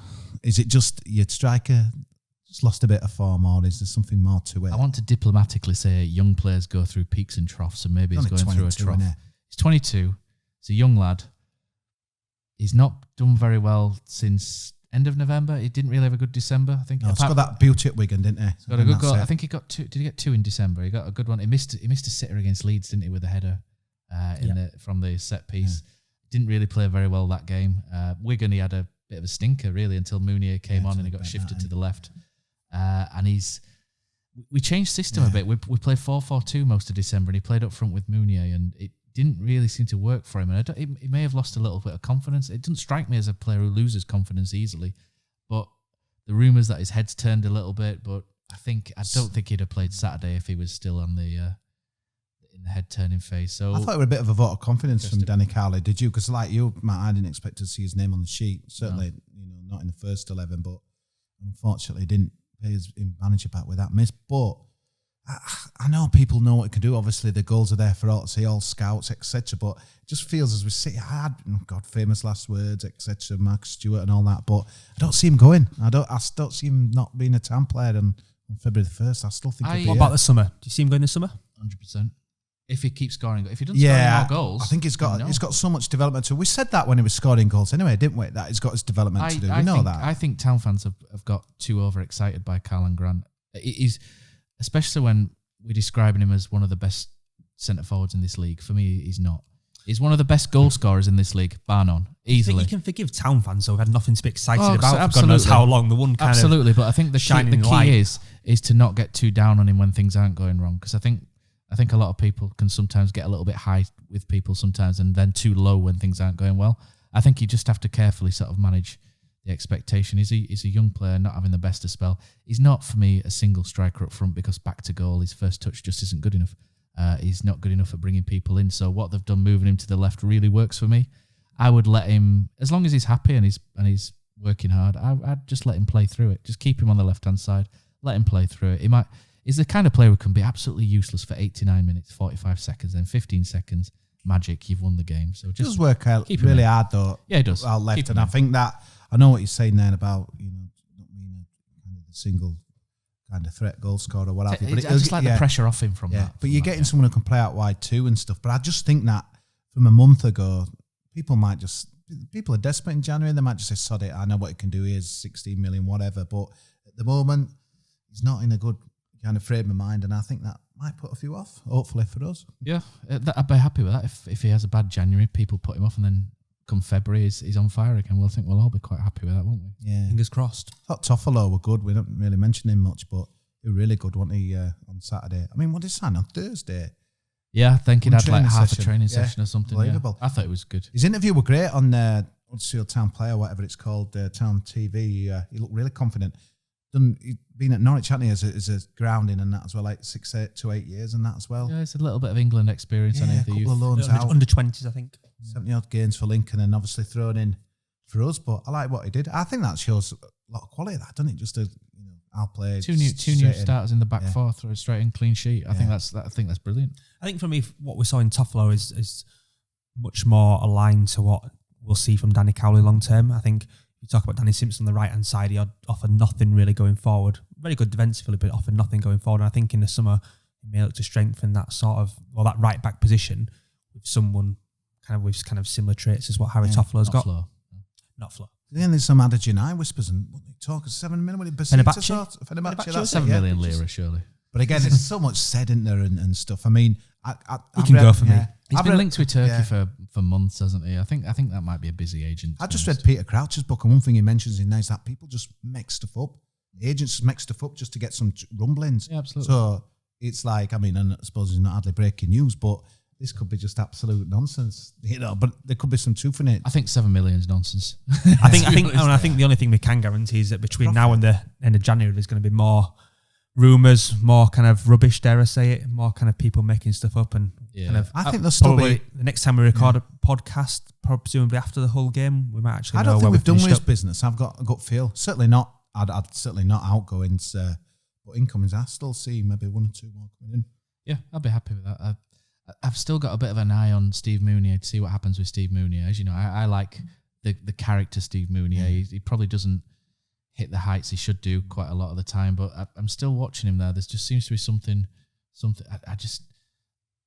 Is it just your striker just lost a bit of form, or is there something more to it? I want to diplomatically say young players go through peaks and troughs, and maybe he's going through a trough. He's 22. He's a young lad. He's not done very well since end of November. He didn't really have a good December, I think. No, he's got that beauty at Wigan, didn't he? He's got a good goal. I think he got two. Did he get two in December? He got a good one. He missed a sitter against Leeds, didn't he, with a header from the set piece. Didn't really play very well that game. Wigan, he had a bit of a stinker really until Mounier came on and he got shifted to the left. And we changed system a bit. We played 4-4-2 most of December, and he played up front with Mounier, and it didn't really seem to work for him. And he may have lost a little bit of confidence. It doesn't strike me as a player who loses confidence easily, but the rumours that his head's turned a little bit. But I don't think he'd have played Saturday if he was still on in in the head turning phase. So I thought it was a bit of a vote of confidence from Danny Cowley. Did you? Because like you, Matt, I didn't expect to see his name on the sheet. Certainly, not in the first 11, but unfortunately didn't pay his manager back with that miss. But I know people know what he can do. Obviously, the goals are there for all to see, all scouts, etc. But it just feels as we sit hard, famous last words, etc. Mark Stewart and all that. But I don't see him going. I don't see him not being a Town player on February the 1st. I still think. What about the summer? Do you see him going this summer? 100%. If he keeps scoring, if he doesn't score any more goals, I think he's got so much development to. We said that when he was scoring goals anyway, didn't we? That he's got his development to do. We know that. I think Town fans have got too overexcited by Karlan Grant. He's, especially when we're describing him as one of the best centre forwards in this league. For me, he's not. He's one of the best goal scorers in this league, bar none, easily. I think you can forgive Town fans who have had nothing to be excited about absolutely. for God knows how long. The one kind absolutely, of but I think the key is to not get too down on him when things aren't going wrong. Because I think a lot of people can sometimes get a little bit high with people sometimes, and then too low when things aren't going well. I think you just have to carefully sort of manage the expectation. He's a young player, not having the best of spell. He's not, for me, a single striker up front because back to goal, his first touch just isn't good enough. He's not good enough at bringing people in. So what they've done moving him to the left really works for me. I would let him, as long as he's happy and he's working hard, I'd just let him play through it. Just keep him on the left-hand side. Let him play through it. He's the kind of player who can be absolutely useless for 89 minutes, 45 seconds, then 15 seconds. Magic, you've won the game. So just does work out really hard though. Yeah, it does. Out left, and I think that I know what you're saying there about not being a single kind of threat goal scorer or what have you. But I just like the pressure off him from that. But you're getting someone who can play out wide too and stuff. But I just think that from a month ago, people are desperate in January. They might just say, "Sod it, I know what he can do. Here's 16 million, whatever." But at the moment, he's not in a good kind of frame of mind, and I think that might put a few off, hopefully for us. Yeah, I'd be happy with that. If he has a bad January, people put him off, and then come February, he's on fire again. I think we'll all be quite happy with that, won't we? Yeah. Fingers crossed. I thought Toffolo were good. We don't really mention him much, but they were really good, weren't he, on Saturday? I mean, what did he sign on Thursday? Yeah, I think he'd had like half a training session or something. Unbelievable. Yeah. I thought it was good. His interview were great on Huddersfield Town Player, whatever it's called, Town TV. He looked really confident. He'd been at Norwich, hadn't he, as a grounding and that as well, like 6 to 8 years and that as well. Yeah, it's a little bit of England experience. Yeah, a couple of loans out. Under 20s, I think. 70-odd games for Lincoln and obviously thrown in for us. But I like what he did. I think that shows a lot of quality, that, doesn't it? Just I'll play two new starters in the back four, throw it straight in, clean sheet. I think that's brilliant. I think for me, what we saw in Toffolo is much more aligned to what we'll see from Danny Cowley long term. I think you talk about Danny Simpson on the right hand side, he offered nothing really going forward. Very good defensively, but offered nothing going forward. And I think in the summer he may look to strengthen that that right back position with someone with similar traits as what Harry Toffolo's got. Not Flo. Then there's some adage in eye whispers and what they talk of 7 million. Fenerbahce, that's 7 million lira, surely. But again, there's so much said in there and stuff. I mean, he can go for me. He's been linked with Turkey for months, hasn't he? I think that might be a busy agent. I just read Peter Crouch's book, and one thing he mentions in there is that people just make stuff up. Agents just make stuff up just to get some rumblings. Yeah, absolutely. So it's like, I mean, and I suppose it's not hardly breaking news, but this could be just absolute nonsense, but there could be some truth in it. I think 7 million is nonsense. I think the only thing we can guarantee is that between now and the end of January, there's going to be more rumours, more kind of rubbish, dare I say it, more kind of people making stuff up and I think there'll still be the next time we record a podcast, presumably after the whole game, we might actually. I don't think we've done with his business. I've got a gut feel. Certainly not. I'd certainly not outgoings, but incomings. I still see maybe 1 or 2 more coming in. Yeah, I'd be happy with that. I've still got a bit of an eye on Steve Mounier to see what happens with Steve Mounier. As you know, I like the character Steve Mounier. He probably doesn't hit the heights he should do quite a lot of the time, but I'm still watching him there. There just seems to be something. For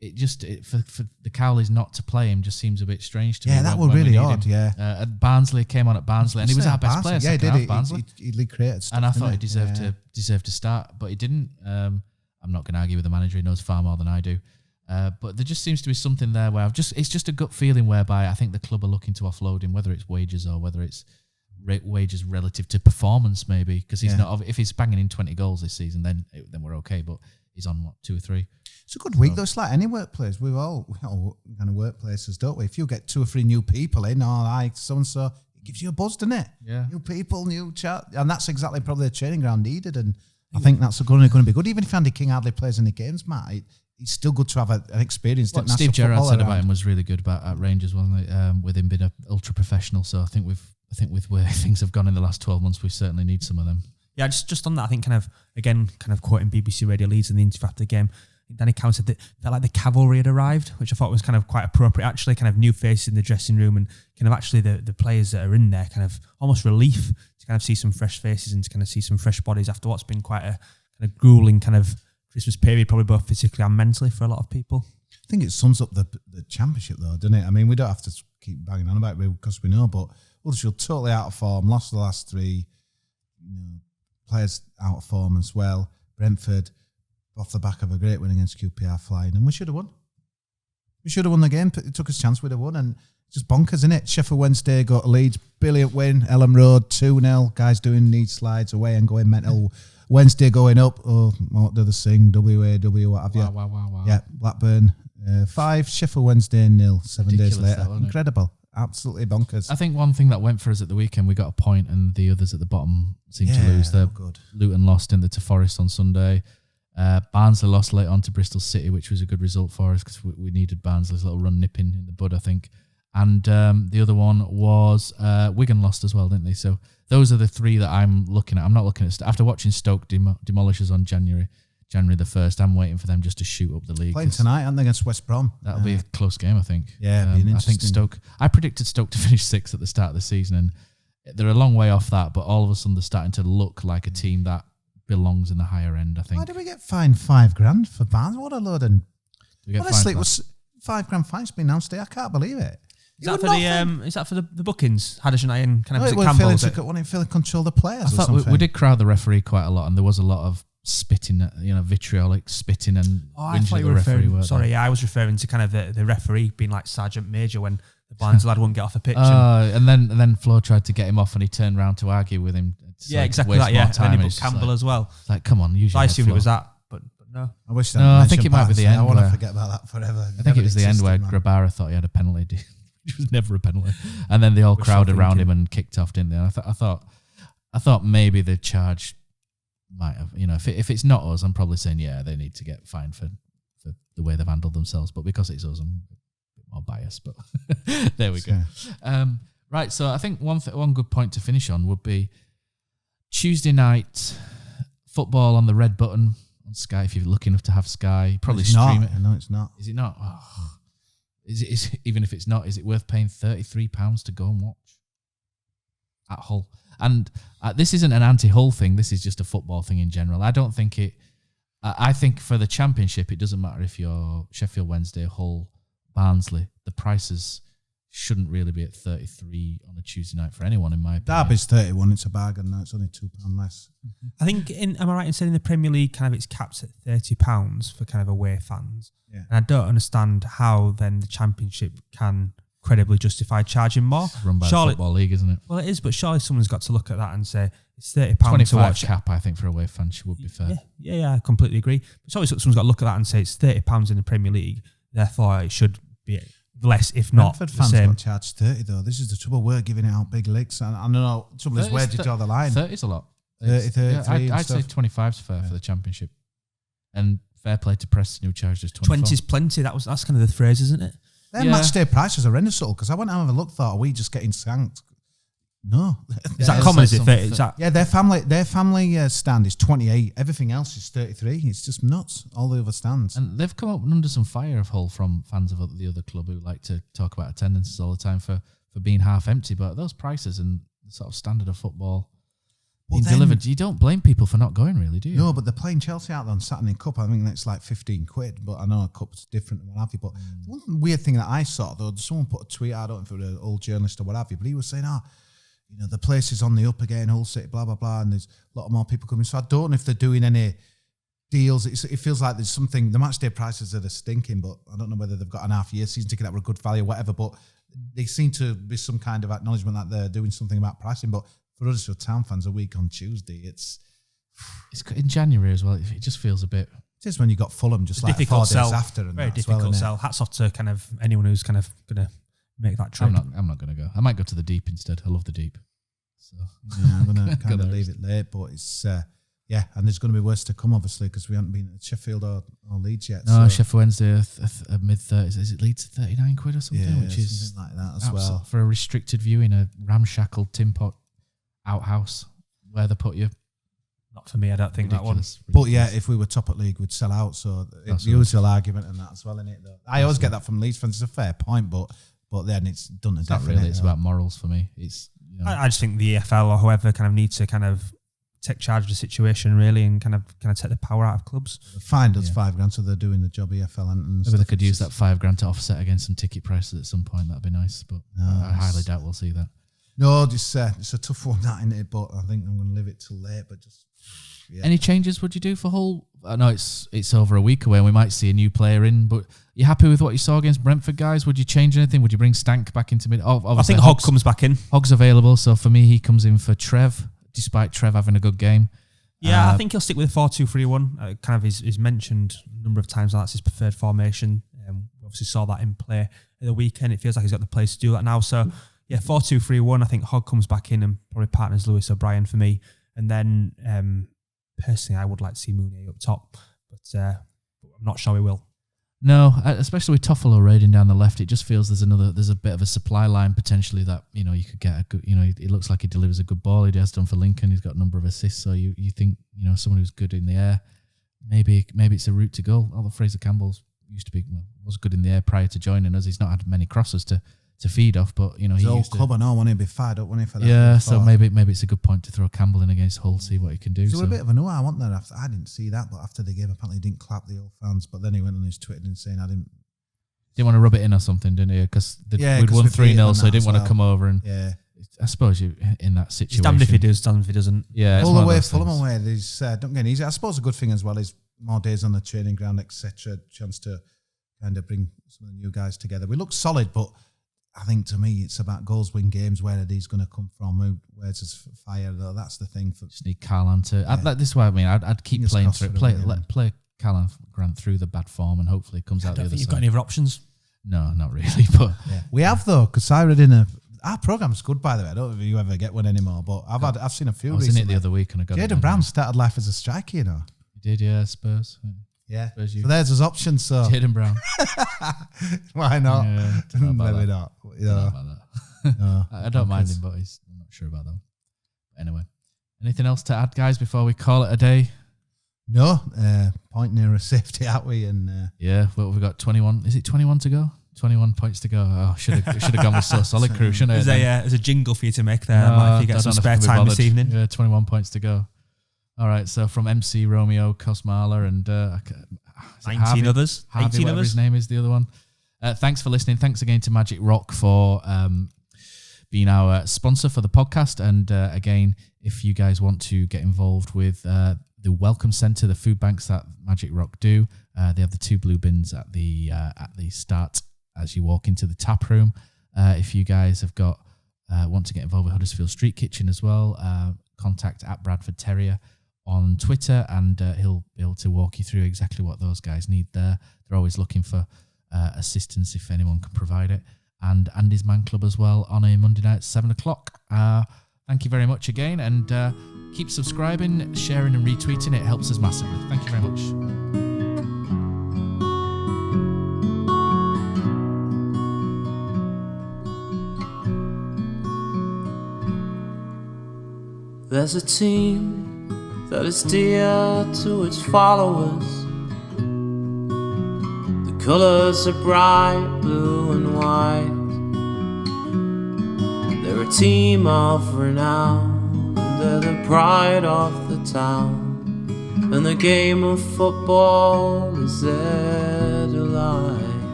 the Cowleys not to play him just seems a bit strange to me. Yeah, that was really odd. Yeah, at Barnsley, came on at Barnsley, and he was our best player. Yeah, he did. Barnsley. He created stuff, and I thought he deserved to start, but he didn't. I'm not going to argue with the manager; he knows far more than I do. But there just seems to be something there where it's just a gut feeling whereby I think the club are looking to offload him, whether it's wages or whether it's wages relative to performance, maybe, because he's not. If he's banging in 20 goals this season, then we're okay. But he's on 2 or 3. It's a good week though. It's like any workplace. We all kind of workplaces, don't we? If you get 2 or 3 new people in, so and so, it gives you a buzz, doesn't it? Yeah. New people, new chat, and that's exactly probably the training ground needed. And I think that's going to be good. Even if Andy King hardly plays any games, Matt, it's still good to have an experienced What Steve Gerrard said about him was really good at Rangers, wasn't it? With him being an ultra professional. So I think with where things have gone in the last 12 months, we certainly need some of them. Yeah, just on that, I think kind of quoting BBC Radio Leeds in the interview after the game, Danny Cowan said that felt like the cavalry had arrived, which I thought was kind of quite appropriate. Actually, kind of new faces in the dressing room, and kind of actually the players that are in there, kind of almost relief to kind of see some fresh faces and to kind of see some fresh bodies after what's been quite a kind of grueling kind of Christmas period, probably both physically and mentally for a lot of people. I think it sums up the Championship though, doesn't it? I mean, we don't have to keep banging on about it because we know, but Huddersfield totally out of form, lost the last three, players out of form as well. Brentford, off the back of a great win against QPR, flying, and we should have won. We should have won the game. It took us a chance, we'd have won, and just bonkers, isn't it? Sheffield Wednesday got Leeds, brilliant win. Ellen Road, 2-0, guys doing knee slides away and going mental. Wednesday going up, what do they sing? WAW, what have you? Wow. Yeah, Blackburn 5, Sheffield Wednesday 0, 7 days Ridiculous later. that, Incredible. Absolutely bonkers. I think one thing that went for us at the weekend, we got a point and the others at the bottom seemed to lose. Good. Luton lost in to Forest on Sunday. Barnsley lost late on to Bristol City, which was a good result for us because we needed Barnsley's little run nipping in the bud, I think. And the other one was Wigan lost as well, didn't they? So those are the three that I'm looking at. I'm not looking at after watching Stoke demolish us on January the 1st. I'm waiting for them just to shoot up the league. Playing tonight, aren't they, against West Brom? That'll be a close game, I think. Yeah, I think Stoke. I predicted Stoke to finish 6th at the start of the season, and they're a long way off that. But all of a sudden, they're starting to look like a team that belongs in the higher end, I think. Why did we get fined $5,000 for Barnes? What a load! And honestly, it was $5,000 fine to be announced today. I can't believe it. Is that for the bookings? Hadish and I and kind of Campbell? Wanting to control the players. I thought we did crowd the referee quite a lot, and there was a lot of spitting, vitriolic spitting and whinging at the referee. Sorry, I was referring to kind of the referee being like Sergeant Major when the Barnes lad wouldn't get off the pitch. And then Flo tried to get him off, and he turned around to argue with him. Yeah, exactly that. Yeah, and then he booked Campbell as well. Like, come on, usually. I assumed it was that, but no. I wish that. No, I think it might be the end. I want to forget about that forever. I think it was the end where Grabara thought he had a penalty. It was never a penalty, and then they all crowded around him and kicked off, didn't they? And I thought maybe the charge might have, if it's not us, I'm probably saying they need to get fined for the way they've handled themselves. But because it's us, I'm a bit more biased. But there we go. Right, so I think one good point to finish on would be Tuesday night football on the red button on Sky. If you're lucky enough to have Sky, probably stream it. No, it's not. Is it not? Oh. Is even if it's not, is it worth paying £33 to go and watch at Hull? And this isn't an anti-Hull thing. This is just a football thing in general. I don't think it. I think for the Championship, it doesn't matter if you're Sheffield Wednesday, Hull, Barnsley. The prices shouldn't really be at 33 on a Tuesday night for anyone, in my opinion. Derby's 31. It's a bargain now. It's only £2 less. I think. Am I right in saying in the Premier League, kind of it's capped at £30 for kind of away fans? Yeah. And I don't understand how then the Championship can credibly justify charging more. It's run by the Football League, isn't it? Well, it is, but surely someone's got to look at that and say it's £30 to watch. 25 cap, I think, for away fans would be fair. Yeah, I completely agree. But surely someone's got to look at that and say it's £30 in the Premier League, therefore it should be less, if not Brentford the fans same. got charged 30 though. This is the trouble. We're giving it out big licks. And I don't know. The trouble is, where do you draw the line? 30's a lot. 30, I'd say 25's fair for the Championship. And fair play to Preston, who charged us 24. 20's plenty. That's kind of the phrase, isn't it? Their match day prices are horrendous, because I went and have a look. Thought, are we just getting skanked? No. Is that common? Is it 30? Yeah, their family stand is 28. Everything else is 33. It's just nuts. All the other stands. And they've come up under some fire of Hull from fans of the other club who like to talk about attendances all the time for being half empty. But those prices and the sort of standard of football being delivered, you don't blame people for not going, really, do you? No, but they're playing Chelsea out there on Saturday Cup. I think that's like £15. But I know a cup's different and what have you. But one weird thing that I saw, though, someone put a tweet out, I don't know if it was an old journalist or what have you, but he was saying, the place is on the up again, Hull City, blah, blah, blah, and there's a lot more people coming. So I don't know if they're doing any deals. It feels like there's something, the match day prices are stinking, but I don't know whether they've got an half-year season ticket that were a good value or whatever, but they seem to be some kind of acknowledgement that they're doing something about pricing. But for us, for Town fans, a week on Tuesday, it's in January as well. It just feels a bit. It is when you got Fulham just like 4 days after. And very difficult sell. Hats off to kind of anyone who's kind of going to make that trip. I'm not going to go. I might go to the Deep instead. I love the Deep. So yeah, I'm going to kind of leave it late, but it's Yeah, and there's going to be worse to come, obviously, because we haven't been at Sheffield or Leeds yet. No, so. Sheffield Wednesday mid-30s. Is it Leeds £39 or something? Yeah, which is something like that as well. For a restricted view in a ramshackle tin pot outhouse where they put you. Not for me, I don't think that one. But yeah, if we were top at league, we'd sell out. So it's the usual argument and that as well, isn't it? Though I always get that from Leeds fans. It's a fair point, but then it's done to death. Really, it's about morals for me. It's I just think the EFL or whoever kind of needs to kind of take charge of the situation really and kind of take the power out of clubs. They fined us £5,000, so they're doing the job EFL and maybe they could use that $5,000 to offset against some ticket prices at some point. That'd be nice, but I highly doubt we'll see that. No, just it's a tough one, that, isn't it? But I think I'm going to leave it till late. But just any changes would you do for Hull? I know it's over a week away, and we might see a new player in. But you happy with what you saw against Brentford, guys? Would you change anything? Would you bring Stank back into mid? I think Hogg comes back in. Hogg's available, so for me, he comes in for Trev, despite Trev having a good game. Yeah, I think he'll stick with 4-2-3-1. Kind of he's mentioned a number of times that's his preferred formation. We obviously saw that in play at the weekend. It feels like he's got the place to do that now. So, yeah, 4-2-3-1. I think Hogg comes back in and probably partners Lewis O'Brien for me. And then, personally, I would like to see Mooney up top. But I'm not sure we will. No, especially with Toffolo raiding down the left, it just feels there's a bit of a supply line potentially that you could get a good. It looks like he delivers a good ball. He has done for Lincoln. He's got a number of assists. So you think someone who's good in the air, maybe it's a route to goal. Although Fraser Campbell's was good in the air prior to joining us. He's not had many crosses to feed off, but he used club. I know, want to be fired up, when he for that. Yeah, so maybe it's a good point to throw Campbell in against Hull, see what he can do. So a bit of a no-I want that. I didn't see that, but after the game, apparently he didn't clap the old fans. But then he went on his Twitter and saying, "I didn't want to rub it in or something, didn't he? Because we'd won 3-0, so he didn't want to come over and. Yeah. I suppose you in that situation. He's damned if he does, damned if he doesn't. Yeah, all the way, Fulham away. There's don't get easy. I suppose a good thing as well is more days on the training ground, etc. Chance to kind of bring some of the new guys together. We look solid, but I think to me it's about goals, win games. Where are these going to come from? Where's his fire? That's the thing. Just need Carlan to. This is what I mean. I'd keep playing through it. Play Carlan Grant through the bad form, and hopefully it comes out the other side. You've got any other options? No, not really. But we have though, because I read in our programme's good, by the way. I don't know if you ever get one anymore, but I've seen a few. I was recently. in it the other week and I got Jayden Brown started life as a striker, He did, yeah. Spurs. Yeah. Spurs, so there's his option. So Jayden Brown. Why not? Yeah, maybe not. No, I don't mind him, but I'm not sure about that. Anyway, anything else to add, guys, before we call it a day? No, point near a safety, aren't we? And we've got 21. Is it 21 to go? 21 points to go. Oh, should have gone with So Solid Crew, shouldn't I? There's a jingle for you to make there, if you get some spare time this evening. Yeah, 21 points to go. All right, so from MC Romeo, Cosmala, and 19 others. Harvey, 18 whatever others. His name is the other one. Thanks for listening. Thanks again to Magic Rock for being our sponsor for the podcast. And again, if you guys want to get involved with the Welcome Centre, the food banks that Magic Rock do, they have the 2 blue bins at the start as you walk into the tap room. If you guys have got want to get involved with Huddersfield Street Kitchen as well, contact at Bradford Terrier on Twitter, and he'll be able to walk you through exactly what those guys need there. They're always looking for assistance if anyone can provide it. And Andy's Man Club as well on a Monday night at 7 o'clock. Thank you very much again, and keep subscribing, sharing and retweeting. It helps us massively. Thank you very much. There's a team that is dear to its followers. The colours are bright blue and white. They're a team of renown, they're the pride of the town, and the game of football is their delight.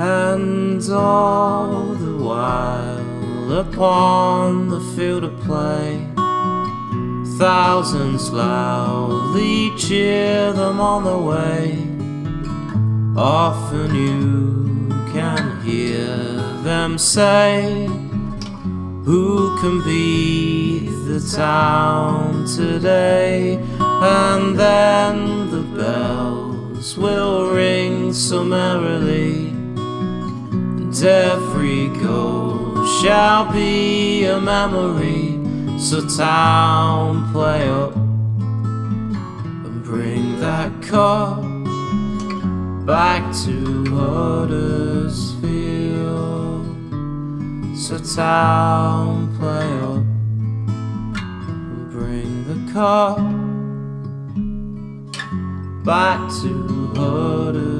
And all the while upon the field of play, thousands loudly cheer them on the way. Often you can hear them say, who can beat the town today? And then the bells will ring so merrily, and every goal shall be a memory. So town, play up and bring that cup back to Huddersfield. So town, play up and bring the cup back to Huddersfield.